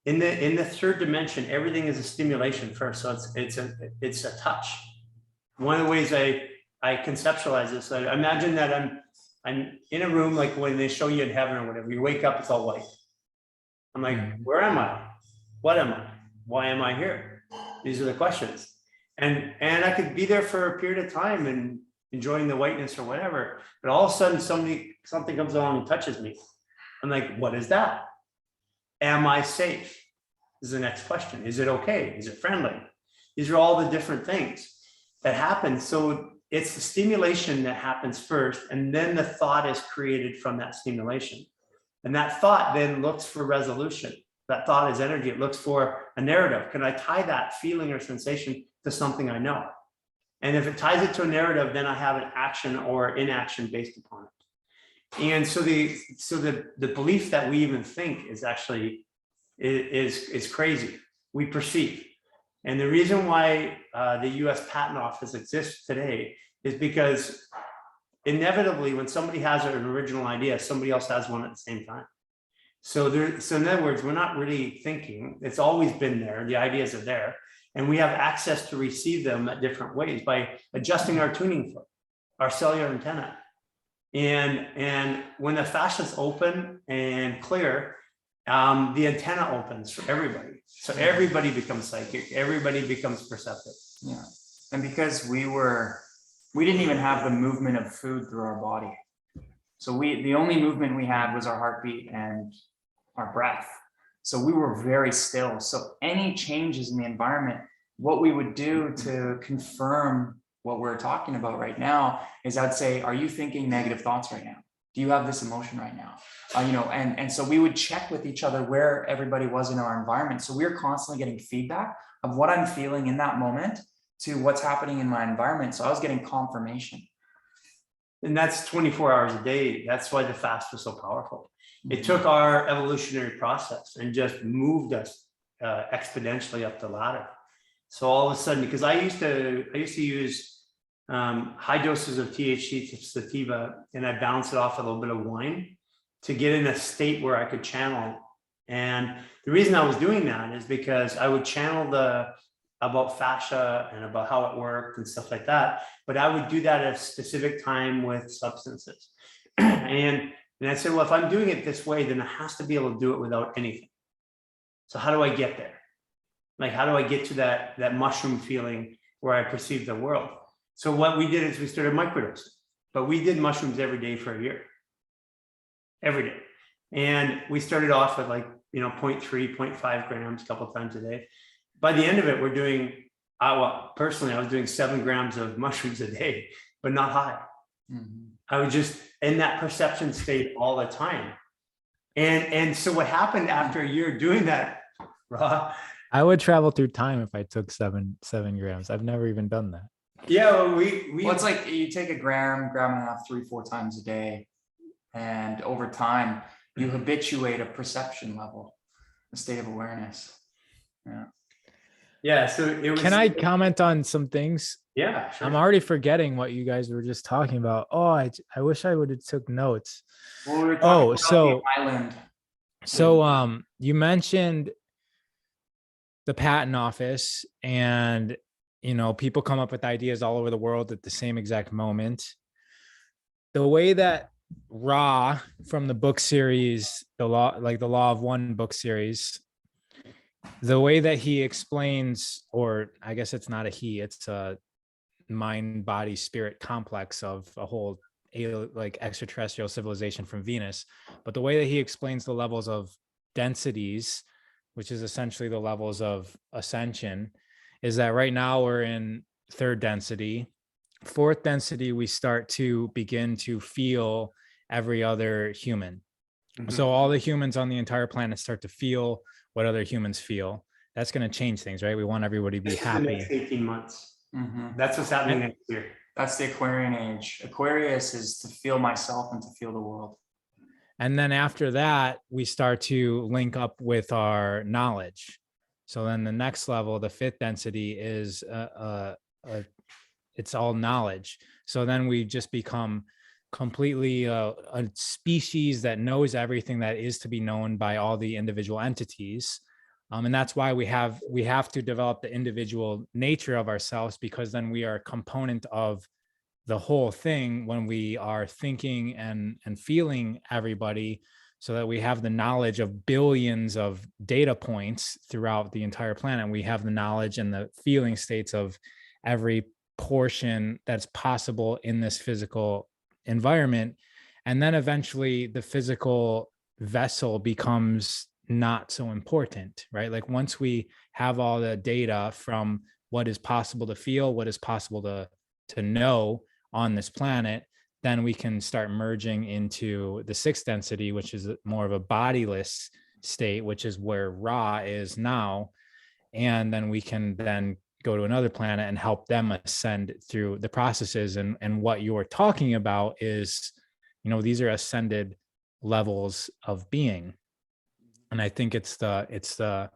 in the third dimension, everything is a stimulation first. So it's a touch. One of the ways I conceptualize this, I imagine that I'm in a room, like when they show you in heaven or whatever. You wake up, it's all white. I'm like, where am I? What am I? Why am I here? These are the questions. And I could be there for a period of time and enjoying the whiteness or whatever, but all of a sudden something comes along and touches me. I'm like, what is that? Am I safe? Is the next question. Is it okay? Is it friendly? These are all the different things that happen. So it's the stimulation that happens first, and then the thought is created from that stimulation. And that thought then looks for resolution. That thought is energy. It looks for a narrative. Can I tie that feeling or sensation to something I know? And if it ties it to a narrative, then I have an action or inaction based upon it. And so the belief that we even think is actually is crazy. We perceive. And the reason why the US Patent Office exists today is because inevitably, when somebody has an original idea, somebody else has one at the same time. So in other words, we're not really thinking. It's always been there. The ideas are there, and we have access to receive them at different ways by adjusting our tuning fork, our cellular antenna. And when the fascia is open and clear, the antenna opens for everybody. So everybody becomes psychic. Everybody becomes perceptive. Yeah. And because we didn't even have the movement of food through our body. So the only movement we had was our heartbeat and our breath. So we were very still. So any changes in the environment, what we would do to confirm what we're talking about right now is I'd say, are you thinking negative thoughts right now? Do you have this emotion right now? And so we would check with each other where everybody was in our environment. So we were constantly getting feedback of what I'm feeling in that moment to what's happening in my environment. So I was getting confirmation. And that's 24 hours a day. That's why the fast was so powerful. It took our evolutionary process and just moved us exponentially up the ladder. So all of a sudden, because I used to use high doses of THC sativa, and I balance it off a little bit of wine to get in a state where I could channel. And the reason I was doing that is because I would channel about fascia and about how it worked and stuff like that. But I would do that at a specific time with substances. And I said, well, if I'm doing it this way, then I has to be able to do it without anything. So how do I get there? Like, how do I get to that mushroom feeling where I perceive the world? So what we did is we started microdosing, but we did mushrooms every day for a year, every day. And we started off with 0.3, 0.5 grams a couple of times a day. By the end of it, we're doing, personally, I was doing 7 grams of mushrooms a day, but not high. Mm-hmm. I was just in that perception state all the time. And so what happened after a year doing that, Ra? I would travel through time if I took seven grams. I've never even done that. Yeah, well, it's like you take a gram and a half, 3-4 times a day. And over time, you habituate a perception level, a state of awareness. Yeah. Yeah. So it was. Can I comment on some things? Yeah, sure. I'm already forgetting what you guys were just talking about. Oh, I wish I would have took notes. Well, we were talking about the island. So you mentioned the patent office, and people come up with ideas all over the world at the same exact moment. The way that Ra from the book series, the Law of One book series, the way that he explains, or I guess it's not a he, it's a mind, body, spirit complex of a whole extraterrestrial civilization from Venus. But the way that he explains the levels of densities, which is essentially the levels of ascension, is that right now we're in 3rd density. 4th density, we start to begin to feel every other human. Mm-hmm. So all the humans on the entire planet start to feel what other humans feel. That's going to change things, right? We want everybody to be happy. The next 18 months. Mm-hmm. That's what's happening next year. That's the Aquarian age. Aquarius is to feel myself and to feel the world. And then after that, we start to link up with our knowledge. So then the next level, the 5th density, is it's all knowledge. So then we just become completely a species that knows everything that is to be known by all the individual entities. And that's why we have to develop the individual nature of ourselves, because then we are a component of the whole thing when we are thinking and feeling everybody, so that we have the knowledge of billions of data points throughout the entire planet. We have the knowledge and the feeling states of every portion that's possible in this physical environment. And then eventually the physical vessel becomes not so important, right? Like once we have all the data from what is possible to feel, what is possible to know on this planet, then we can start merging into the 6th density, which is more of a bodiless state, which is where Ra is now. And then we can then go to another planet and help them ascend through the processes. And what you're talking about is, these are ascended levels of being. And I think it's the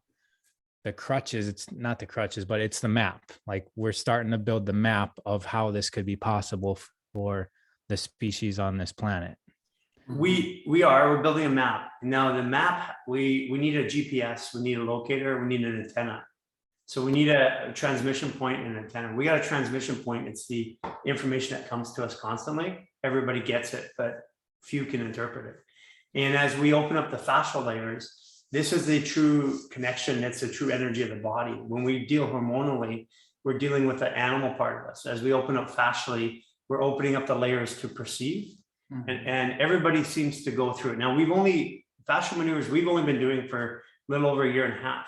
crutches. It's not the crutches, but it's the map. Like we're starting to build the map of how this could be possible for the species on this planet. we're building a map. Now the map, we need a GPS, we need a locator, we need an antenna. So we need a transmission point and an antenna. We got a transmission point. It's the information that comes to us constantly. Everybody gets it, but few can interpret it. And as we open up the fascial layers, this is the true connection. It's the true energy of the body. When we deal hormonally, we're dealing with the animal part of us. As we open up fascially, we're opening up the layers to perceive. And everybody seems to go through it. Now fascial maneuvers, we've only been doing for a little over a year and a half.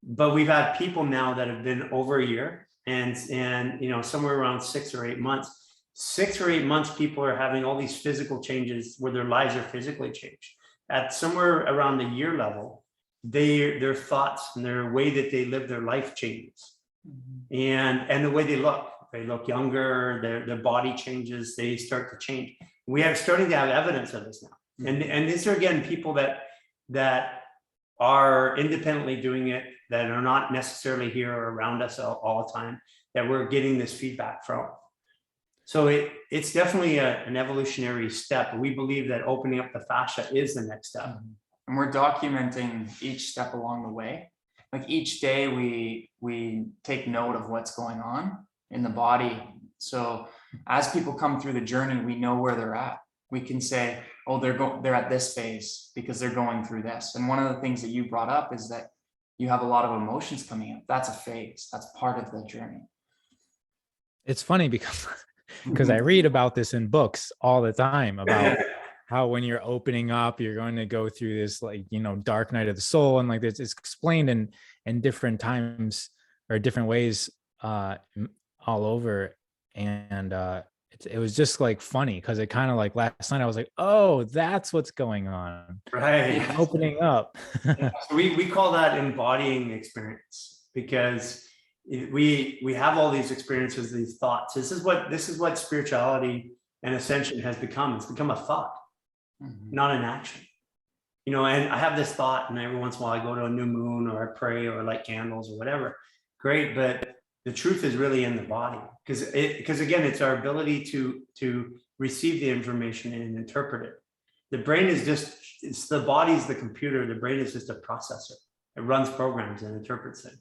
But we've had people now that have been over a year and somewhere around 6 or 8 months. 6 or 8 months, people are having all these physical changes where their lives are physically changed. At somewhere around the year level, their thoughts and their way that they live their life changes. And the way they look younger, their body changes, they start to change. We are starting to have evidence of this now. And these are, again, people that are independently doing it, that are not necessarily here or around us all the time, that we're getting this feedback from. So it's definitely an evolutionary step. We believe that opening up the fascia is the next step. And we're documenting each step along the way. Like each day we take note of what's going on in the body. So as people come through the journey, we know where they're at. We can say, oh, they're at this phase because they're going through this. And one of the things that you brought up is that you have a lot of emotions coming up. That's a phase. That's part of the journey. It's funny because I read about this in books all the time about how when you're opening up, you're going to go through this dark night of the soul, and like it's explained in different times or different ways all over. And it was just like funny because it kind of like last night I was like, oh, that's what's going on, right? Opening up. So we call that embodying experience, because we have all these experiences, these thoughts. This is what spirituality and ascension has become. It's become a thought, not an action. And I have this thought, and every once in a while I go to a new moon, or I pray, or light candles, or whatever. Great, but the truth is really in the body, because again, it's our ability to receive the information and interpret it. The brain is it's the body's the computer. The brain is just a processor. It runs programs and interprets it.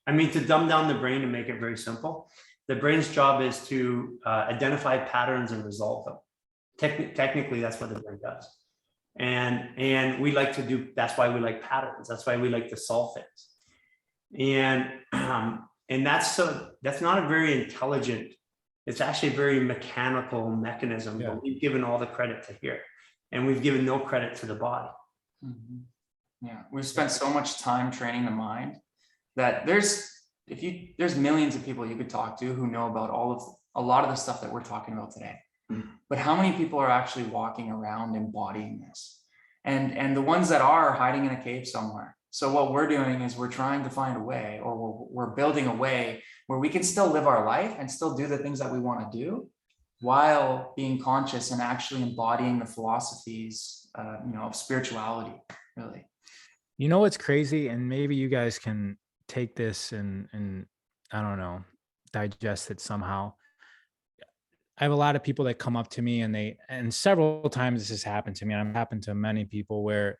I mean, to dumb down the brain and make it very simple, the brain's job is to identify patterns and resolve them. Technically, that's what the brain does. And we like to do, that's why we like patterns. That's why we like to solve things. And that's not a very intelligent, it's actually a very mechanical mechanism, but we've given all the credit to here, and we've given no credit to the body. Yeah, we've spent so much time training the mind that there's millions of people you could talk to who know about a lot of the stuff that we're talking about today. But how many people are actually walking around embodying this? And the ones that are hiding in a cave somewhere. So what we're doing is we're trying to find a way, or we're building a way where we can still live our life and still do the things that we want to do while being conscious and actually embodying the philosophies, of spirituality, really. You know what's crazy, and maybe you guys can take this and I don't know, digest it somehow. I have a lot of people that come up to me, and several times this has happened to me, and I've happened to many people, where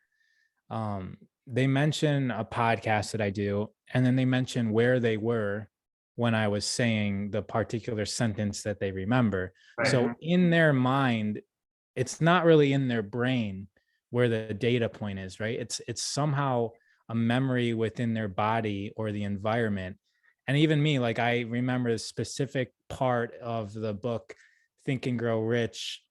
they mention a podcast that I do, and then they mention where they were when I was saying the particular sentence that they remember. Right. So in their mind, it's not really in their brain where the data point is, right? It's somehow a memory within their body or the environment. And even me, like I remember a specific part of the book, Think and Grow Rich.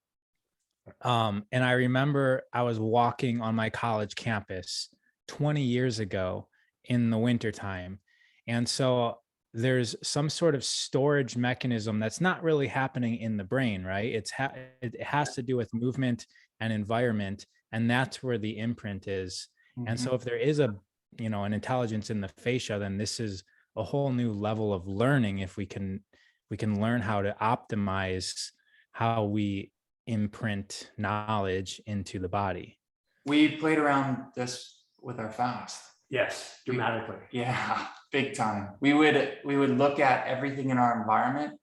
And I remember I was walking on my college campus 20 years ago in the wintertime. And so there's some sort of storage mechanism that's not really happening in the brain, right? It has to do with movement and environment. And that's where the imprint is. And so if there is an intelligence in the fascia, then this is a whole new level of learning. If we can learn how to optimize how we imprint knowledge into the body. We played around this with our fast. Yes, dramatically. Yeah, big time. We would look at everything in our environment,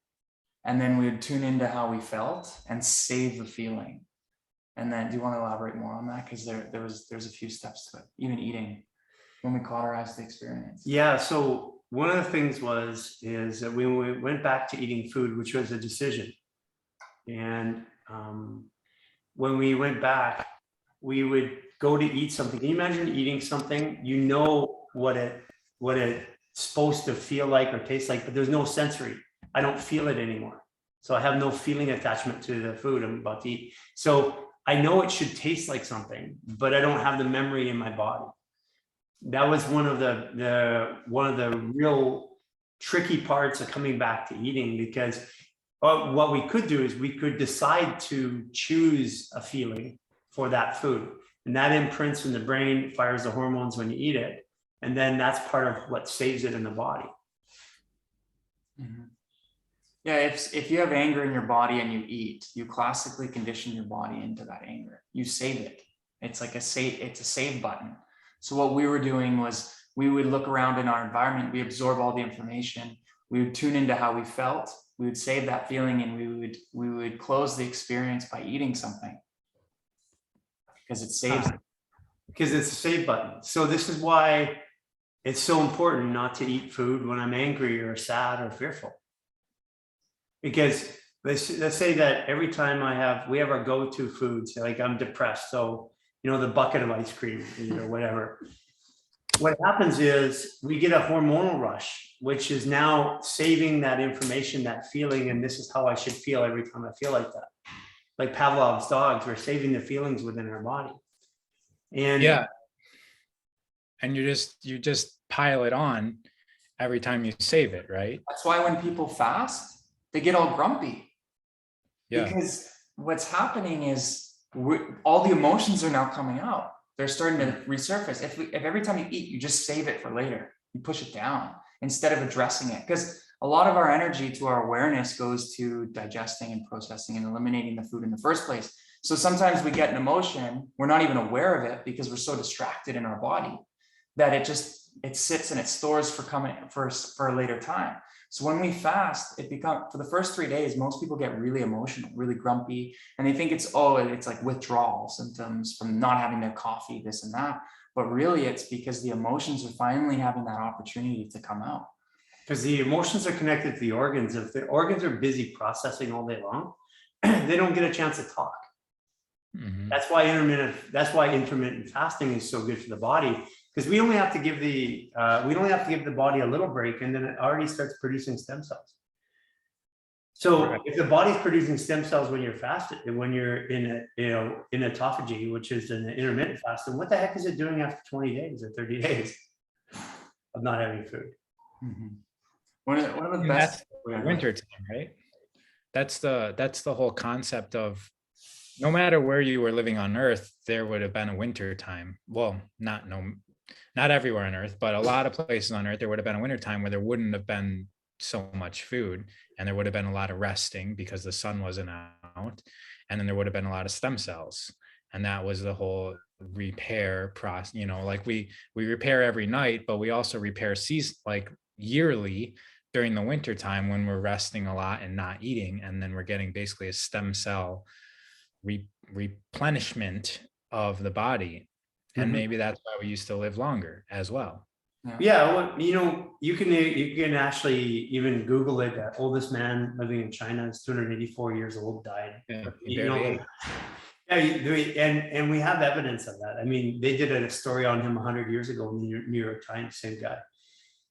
and then we would tune into how we felt and save the feeling. And then do you want to elaborate more on that? Because there's a few steps to it, even eating, when we cauterize the experience. Yeah. So one of the things is that when we went back to eating food, which was a decision. And when we went back, we would go to eat something. Can you imagine eating something, you know what it's supposed to feel like or taste like, but there's no sensory. I don't feel it anymore. So I have no feeling attachment to the food I'm about to eat. So I know it should taste like something, but I don't have the memory in my body. That was one of the real tricky parts of coming back to eating, because what we could do is we could decide to choose a feeling for that food, and that imprints in the brain, fires the hormones when you eat it, and then that's part of what saves it in the body. Mm-hmm. Yeah, if you have anger in your body and you eat, you classically condition your body into that anger. You save it. It's like it's a save button. So what we were doing was we would look around in our environment, we absorb all the information, we would tune into how we felt, we would save that feeling, and we would close the experience by eating something. Because it saves it. Because it's a save button. So this is why it's so important not to eat food when I'm angry or sad or fearful. Because let's say that every time we have our go-to foods, like I'm depressed, so the bucket of ice cream, whatever. What happens is we get a hormonal rush, which is now saving that information, that feeling, and this is how I should feel every time I feel like that. Like Pavlov's dogs, we're saving the feelings within our body. And yeah, and you just pile it on every time you save it, right? That's why when people fast, they get all grumpy. Yeah. Because what's happening is all the emotions are now coming out. They're starting to resurface. If every time you eat, you just save it for later, you push it down instead of addressing it. Because a lot of our energy to our awareness goes to digesting and processing and eliminating the food in the first place. So sometimes we get an emotion, we're not even aware of it because we're so distracted in our body that it sits and it stores for a later time. So when we fast, for the first 3 days, most people get really emotional, really grumpy, and they think it's like withdrawal symptoms from not having their coffee, this and that. But really it's because the emotions are finally having that opportunity to come out. Because the emotions are connected to the organs. If the organs are busy processing all day long, they don't get a chance to talk. Mm-hmm. That's why intermittent fasting is so good for the body. Because we only have to give the body a little break, and then it already starts producing stem cells. So if the body's producing stem cells when you're fasted, and when you're in autophagy, which is an intermittent fasting, what the heck is it doing after 20 days or 30 days of not having food? Mm-hmm. One of the best. That's winter time, right? That's the whole concept of, no matter where you were living on Earth, there would have been a winter time. Well, not everywhere on Earth, but a lot of places on Earth, there would have been a winter time where there wouldn't have been so much food, and there would have been a lot of resting because the sun wasn't out, and then there would have been a lot of stem cells, and that was the whole repair process. Like we repair every night, but we also repair yearly during the winter time when we're resting a lot and not eating, and then we're getting basically a stem cell replenishment of the body. And maybe that's why we used to live longer as well. Yeah, well, you can actually even Google it. The oldest man living in China is 284 years old, died. Yeah, and we have evidence of that. I mean, they did a story on him 100 years ago in the New York Times, same guy.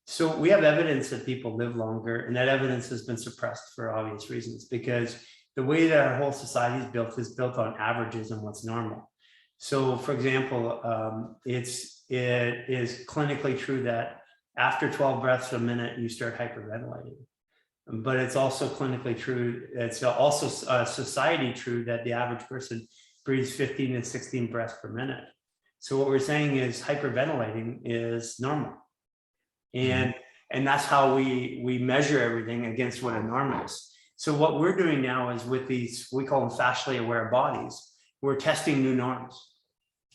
So we have evidence that people live longer, and that evidence has been suppressed for obvious reasons, because the way that our whole society is built on averages and what's normal. So, for example, it is clinically true that after 12 breaths a minute, you start hyperventilating. But it's also clinically true. It's also society true that the average person breathes 15 and 16 breaths per minute. So what we're saying is hyperventilating is normal. And that's how we measure everything against what a norm is. So what we're doing now is with these, we call them fascially aware bodies, we're testing new norms.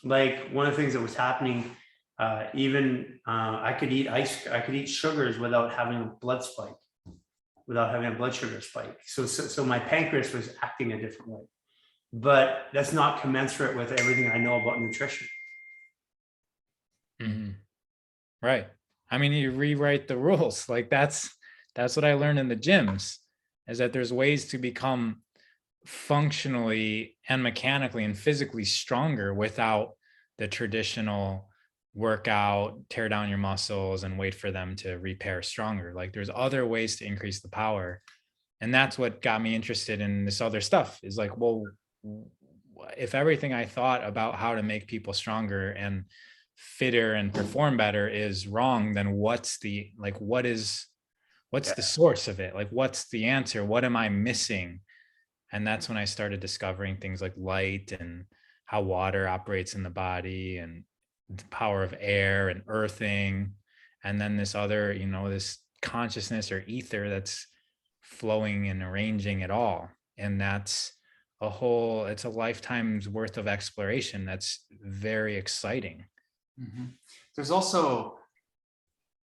Like one of the things that was happening, I could eat sugars without having a blood spike, without having a blood sugar spike. So my pancreas was acting a different way. but that's not commensurate with everything I know about nutrition. Right. I mean, you rewrite the rules. Like that's what I learned in the gyms, is that there's ways to become functionally and mechanically and physically stronger without the traditional workout, tear down your muscles and wait for them to repair stronger. Like there's other ways to increase the power. And that's what got me interested in this other stuff, is like, well, if everything I thought about how to make people stronger and fitter and perform better is wrong, then what's the the source of it? Like, what's the answer? What am I missing? And that's when I started discovering things like light and how water operates in the body and the power of air and earthing. And then this other, this consciousness or ether that's flowing and arranging it all. And that's it's a lifetime's worth of exploration. That's very exciting. There's also,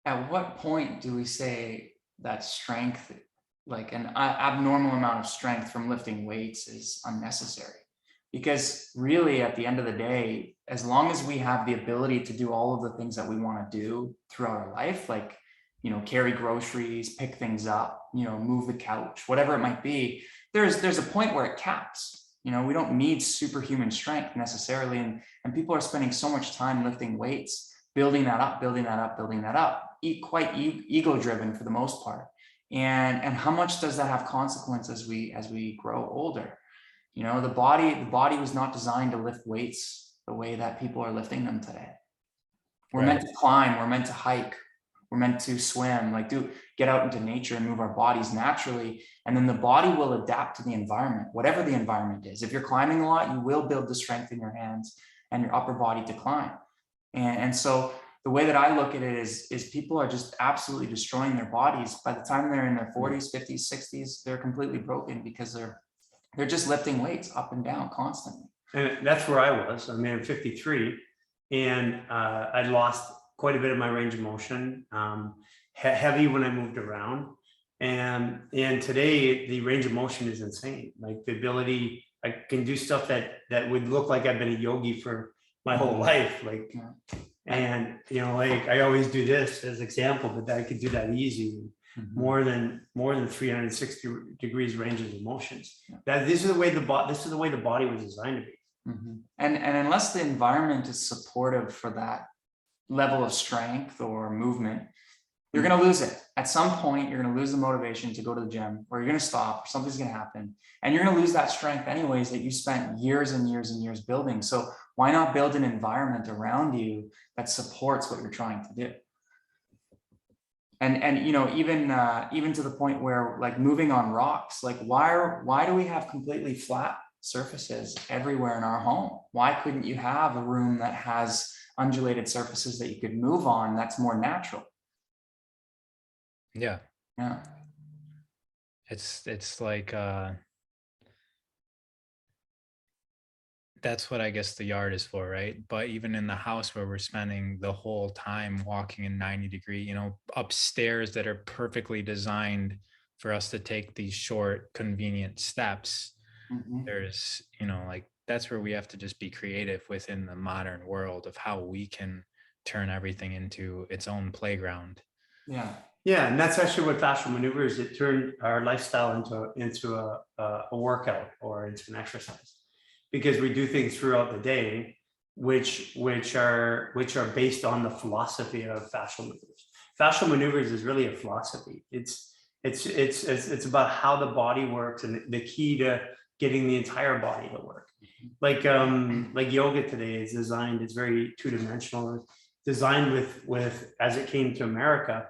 at what point do we say that strength, like an abnormal amount of strength from lifting weights, is unnecessary? Because really, at the end of the day, as long as we have the ability to do all of the things that we want to do throughout our life, like, carry groceries, pick things up, move the couch, whatever it might be, there's a point where it caps. We don't need superhuman strength necessarily. And people are spending so much time lifting weights, building that up, quite ego driven for the most part. And how much does that have consequence as we grow older? The body was not designed to lift weights the way that people are lifting them today. We're meant to climb, we're meant to hike, we're meant to swim, get out into nature and move our bodies naturally. And then the body will adapt to the environment, whatever the environment is. If you're climbing a lot, you will build the strength in your hands and your upper body to climb. And so the way that I look at it is people are just absolutely destroying their bodies. By the time they're in their 40s, 50s, 60s, they're completely broken because they're just lifting weights up and down constantly. And that's where I was. I mean, I'm 53, and I lost quite a bit of my range of motion, heavy when I moved around. And today the range of motion is insane. Like the ability, I can do stuff that would look like I've been a yogi for my whole life. And I always do this as example, but I could do that easy. More than 360 degrees ranges of motions. This is the way the body was designed to be. And unless the environment is supportive for that level of strength or movement, you're going to lose it. At some point, you're going to lose the motivation to go to the gym, or you're going to stop, or something's going to happen. And you're going to lose that strength anyways that you spent years and years and years building. So why not build an environment around you that supports what you're trying to do? And even to the point where, like, moving on rocks, like why do we have completely flat surfaces everywhere in our home? Why couldn't you have a room that has undulated surfaces that you could move on? That's more natural. Yeah. Yeah. It's like that's what I guess the yard is for, right? But even in the house where we're spending the whole time walking in 90-degree, upstairs that are perfectly designed for us to take these short, convenient steps. There's, that's where we have to just be creative within the modern world of how we can turn everything into its own playground. Yeah. Yeah, and that's actually what fascial maneuvers. It turned our lifestyle into a workout or into an exercise, because we do things throughout the day, which are based on the philosophy of fascial maneuvers. Fascial maneuvers is really a philosophy. It's about how the body works and the key to getting the entire body to work. Like yoga today is designed. It's very two-dimensional. Designed with as it came to America.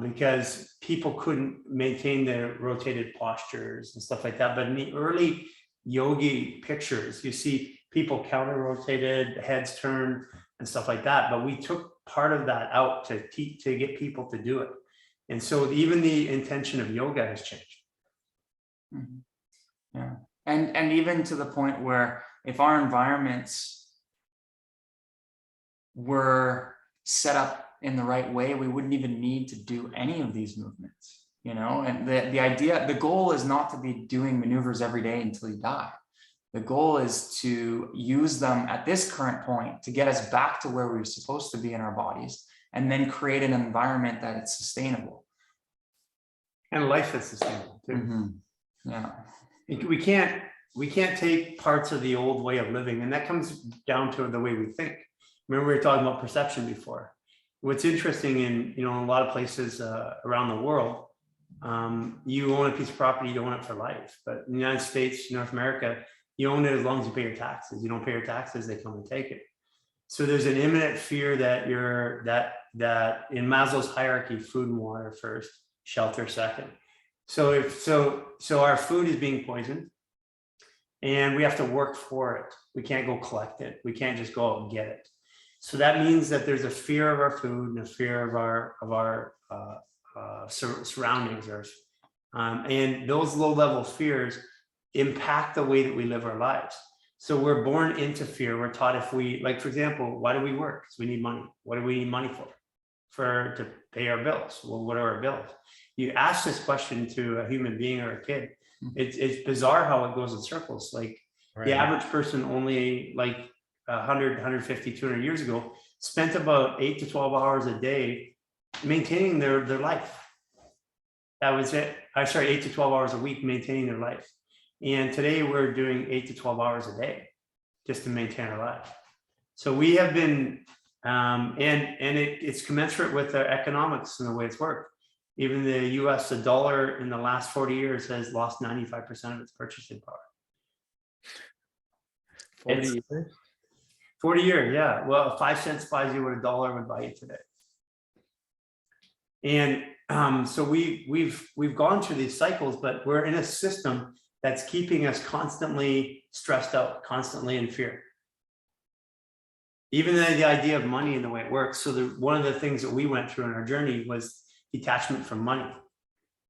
Because people couldn't maintain their rotated postures and stuff like that. But in the early yogi pictures, you see people counter-rotated, heads turned and stuff like that. But we took part of that out to get people to do it. And so even the intention of yoga has changed. Yeah. And even to the point where if our environments were set up in the right way, we wouldn't even need to do any of these movements, and the goal is not to be doing maneuvers every day until you die. The goal is to use them at this current point to get us back to where we're supposed to be in our bodies, and then create an environment that it's sustainable. And life is sustainable too. Mm-hmm. Yeah. We can't take parts of the old way of living, and that comes down to the way we think. Remember, we were talking about perception before. What's interesting in, you know, a lot of places around the world, you own a piece of property, you own it for life. But in the United States, North America, you own it as long as you pay your taxes. You don't pay your taxes, they come and take it. So there's an imminent fear that that in Maslow's hierarchy, food and water first, shelter second. So so our food is being poisoned, and we have to work for it. We can't go collect it. We can't just go out and get it. So that means that there's a fear of our food and a fear of our surroundings, and those low-level fears impact the way that we live our lives. So we're born into fear. We're taught, if we, like, for example, why do we work? Because we need money. What do we need money for? To pay our bills. Well, what are our bills? You ask this question to a human being or a kid, it's bizarre how it goes in circles. Like, right. The average person only, like, 100, 150, 200 years ago, spent about 8 to 12 hours a day maintaining their life. That was it. I sorry, 8 to 12 hours a week maintaining their life. And today we're doing 8 to 12 hours a day just to maintain our life. So we have been, it's commensurate with our economics and the way it's worked. Even the US, the dollar in the last 40 years has lost 95% of its purchasing power. 40 years? 40 years, yeah. Well, 5 cents buys you what a dollar would buy you today. And so we've gone through these cycles, but we're in a system that's keeping us constantly stressed out, constantly in fear. Even the idea of money and the way it works. So one of the things that we went through in our journey was detachment from money.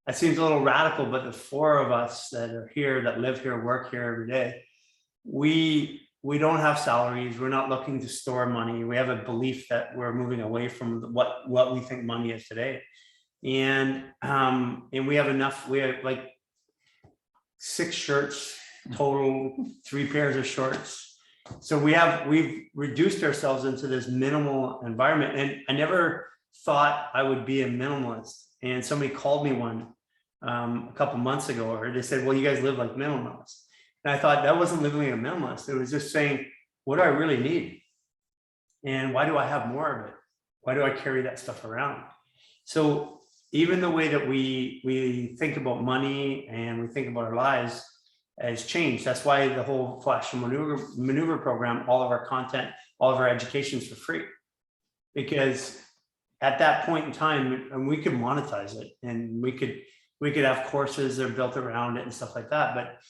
That seems a little radical, but the four of us that are here, that live here, work here every day, we don't have salaries. We're not looking to store money. We have a belief that we're moving away from what we think money is today. And we have enough, we have like 6 shirts total, 3 pairs of shorts. So we've reduced ourselves into this minimal environment. And I never thought I would be a minimalist. And somebody called me one a couple months ago, or they said, well, you guys live like minimalists. And I thought that wasn't living like a minimalist. It was just saying, what do I really need? And why do I have more of it? Why do I carry that stuff around? So even the way that we think about money and we think about our lives has changed. That's why the whole Fascial maneuver program, all of our content, all of our education is for free. Because at that point in time, and we could monetize it, and we could have courses that are built around it and stuff like that. But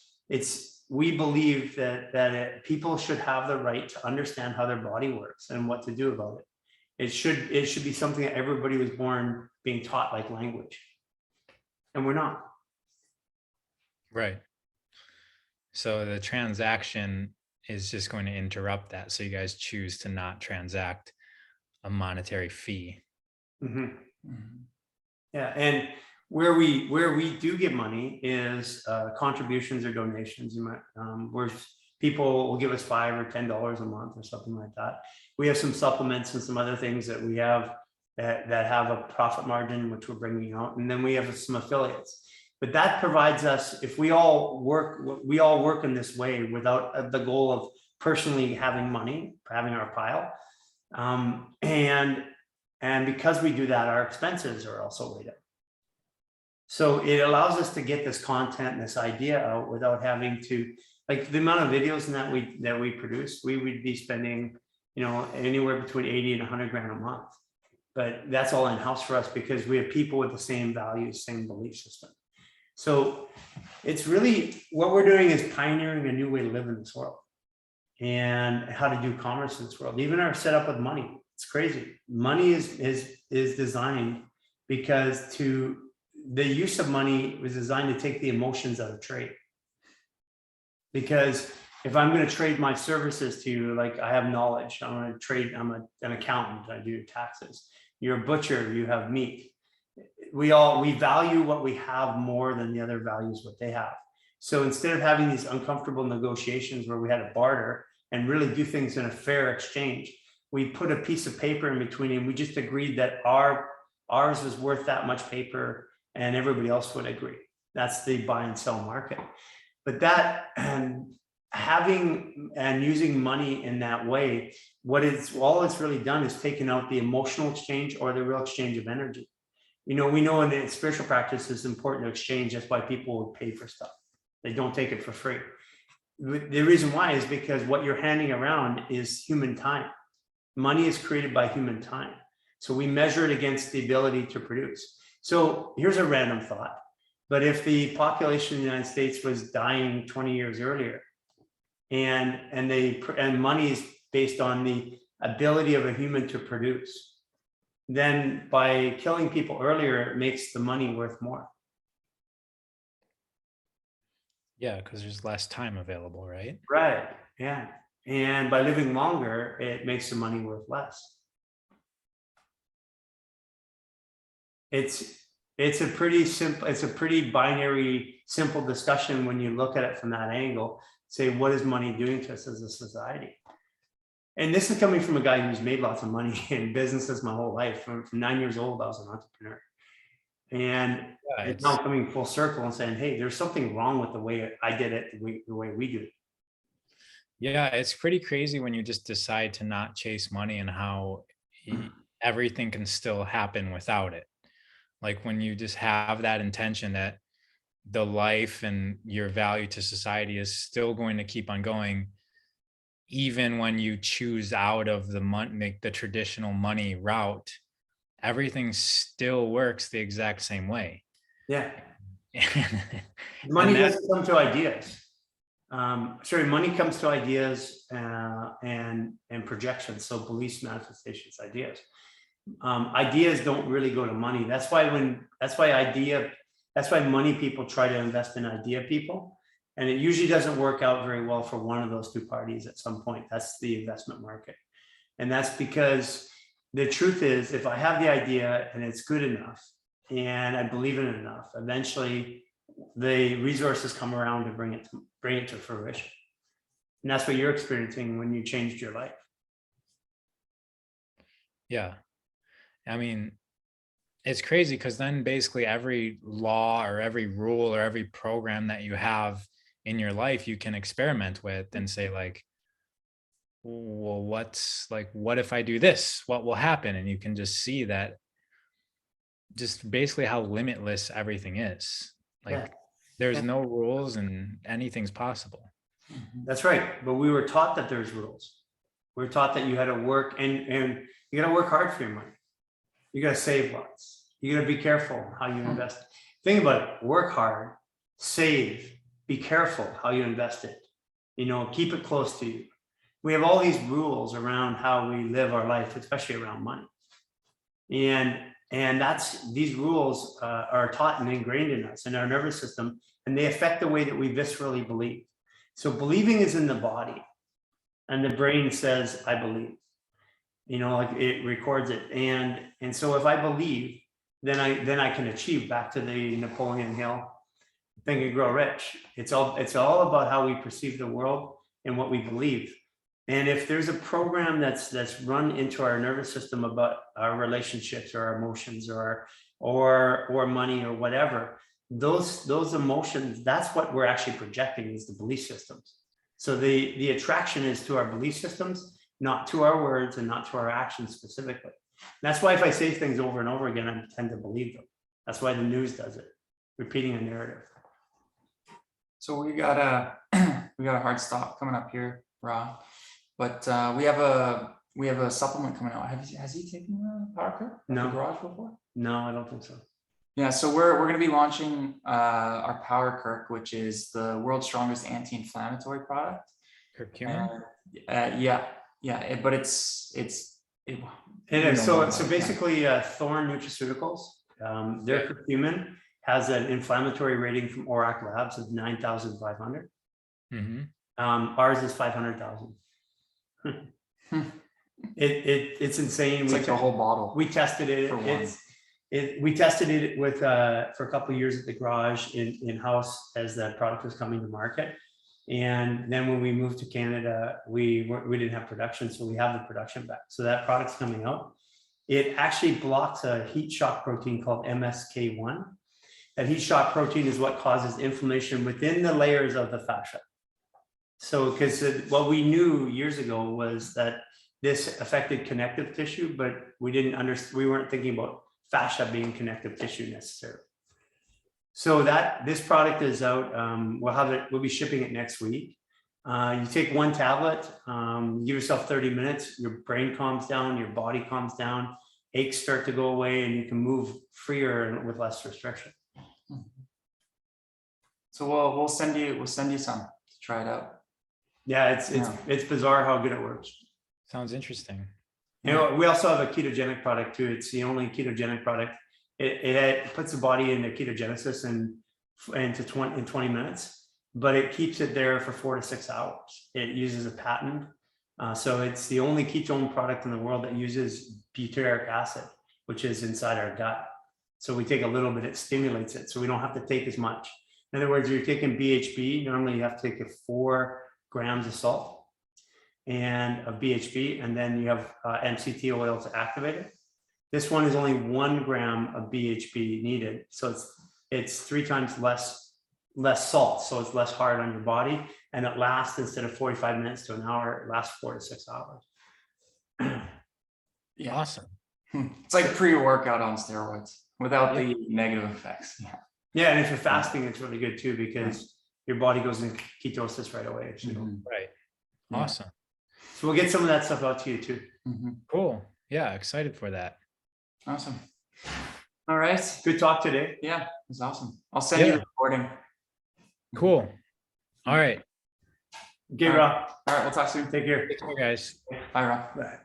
we believe that people should have the right to understand how their body works and what to do about it. It should be something that everybody was born being taught, like language, and we're not. Right. So the transaction is just going to interrupt that. So you guys choose to not transact a monetary fee. Mm-hmm. Mm-hmm. Yeah, and where we do get money is contributions or donations. You might where people will give us $5 or $10 a month or something like that. We have some supplements and some other things that we have that have a profit margin, which we're bringing out, and then we have some affiliates. But that provides us, if we all work in this way without the goal of personally having money, having our pile, and because we do that, our expenses are also way down. So it allows us to get this content and this idea out without having to, like, the amount of videos that we produce, we would be spending, you know, anywhere between 80 and 100 grand a month. But that's all in-house for us because we have people with the same values, same belief system. So it's really, what we're doing is pioneering a new way to live in this world and how to do commerce in this world. Even our setup with money, it's crazy. Money is designed because the use of money was designed to take the emotions out of trade. Because if I'm going to trade my services to you, like I have knowledge, I'm going to trade, I'm an accountant, I do taxes. You're a butcher, you have meat. We value what we have more than the other values what they have. So instead of having these uncomfortable negotiations where we had to barter and really do things in a fair exchange, we put a piece of paper in between and we just agreed that ours was worth that much paper and everybody else would agree. That's the buy and sell market. But that, and having and using money in that way, all it's really done is taken out the emotional exchange or the real exchange of energy. You know, we know in the spiritual practice it's important to exchange. That's why people would pay for stuff. They don't take it for free. The reason why is because what you're handing around is human time. Money is created by human time. So we measure it against the ability to produce. So here's a random thought. But if the population of the United States was dying 20 years earlier, and money is based on the ability of a human to produce, then by killing people earlier, it makes the money worth more. Yeah, because there's less time available, right? Right. Yeah. And by living longer, it makes the money worth less. It's a pretty simple, it's a pretty binary, simple discussion when you look at it from that angle. Say, what is money doing to us as a society? And this is coming from a guy who's made lots of money in businesses my whole life. From 9 years old, I was an entrepreneur. And it's now coming full circle and saying, hey, there's something wrong with the way I did it, the way we do it. Yeah, it's pretty crazy when you just decide to not chase money and how everything can still happen without it. Like when you just have that intention that the life and your value to society is still going to keep on going, even when you choose out of the money, the traditional money route, everything still works the exact same way. Yeah. Money doesn't come to ideas. Money comes to ideas and projections. So beliefs, manifestations, ideas. Ideas don't really go to money. That's why money people try to invest in idea people. And it usually doesn't work out very well for one of those two parties at some point. That's the investment market. And that's because the truth is, if I have the idea and it's good enough and I believe in it enough, eventually the resources come around to bring it to fruition. And that's what you're experiencing when you changed your life. Yeah. I mean, it's crazy because then basically every law or every rule or every program that you have in your life, you can experiment with and say like, well, what if I do this? What will happen? And you can just see that just basically how limitless everything is. Like there's no rules and anything's possible. That's right. But we were taught that there's rules. We were taught that you had to work and you got to work hard for your money. You got to save lots. You got to be careful how you invest. Think about it. Work hard, save, be careful how you invest it. You know, keep it close to you. We have all these rules around how we live our life, especially around money. And these rules are taught and ingrained in us, in our nervous system, and they affect the way that we viscerally believe. So believing is in the body, and the brain says, I believe. You know, like it records it. And so if I believe, then I can achieve. Back to the Napoleon Hill, Think and Grow Rich. It's all about how we perceive the world and what we believe. And if there's a program that's run into our nervous system about our relationships or our emotions or money or whatever, those emotions, that's what we're actually projecting, is the belief systems. So the attraction is to our belief systems, not to our words and not to our actions specifically. That's why if I say things over and over again, I tend to believe them. That's why the news does it, repeating a narrative. So we got a hard stop coming up here, Ra. But we have a supplement coming out. Has he taken the Power Curve? No. The Garage before? No, I don't think so. Yeah, so we're going to be launching our Power Kirk, which is the world's strongest anti-inflammatory product. Curcumin? But it's so basically Thorne Nutraceuticals, their curcumin has an inflammatory rating from ORAC Labs of 9,500. Mm-hmm. Ours is 500,000. It's insane. It's like the whole bottle. We tested it. We tested it with for a couple of years at the garage in-house as that product was coming to market. And then when we moved to Canada, we didn't have production, so we have the production back. So that product's coming out. It actually blocks a heat shock protein called MSK1. That heat shock protein is what causes inflammation within the layers of the fascia. So, because what we knew years ago was that this affected connective tissue, but we weren't thinking about fascia being connective tissue necessarily. So this product is out. We'll be shipping it next week. You take one tablet, give yourself 30 minutes, your brain calms down, your body calms down, aches start to go away, and you can move freer and with less restriction. So we'll send you some to try it out. Yeah, it's bizarre how good it works. Sounds interesting. You know, we also have a ketogenic product too. It's the only ketogenic product. It puts the body into ketogenesis in 20 minutes, but it keeps it there for 4 to 6 hours. It uses a patent. So it's the only ketone product in the world that uses butyric acid, which is inside our gut. So we take a little bit, it stimulates it. So we don't have to take as much. In other words, you're taking BHB, normally you have to take 4 grams of salt and of BHB, and then you have MCT oil to activate it. This one is only 1 gram of BHB needed. So it's 3 times less salt. So it's less hard on your body, and it lasts, instead of 45 minutes to an hour, it lasts 4 to 6 hours. Yeah. Awesome. It's like pre-workout on steroids without the negative effects. Yeah. Yeah, and if you're fasting, it's really good too, because your body goes into ketosis right away. Right. Yeah. Awesome. So we'll get some of that stuff out to you too. Cool. Yeah, excited for that. Awesome. All right. Good talk today. Yeah, it was awesome. I'll send you the recording. Cool. All right. Okay, Rob. All right, we'll talk soon. Take care. Take care, guys. Bye, Rob. Bye.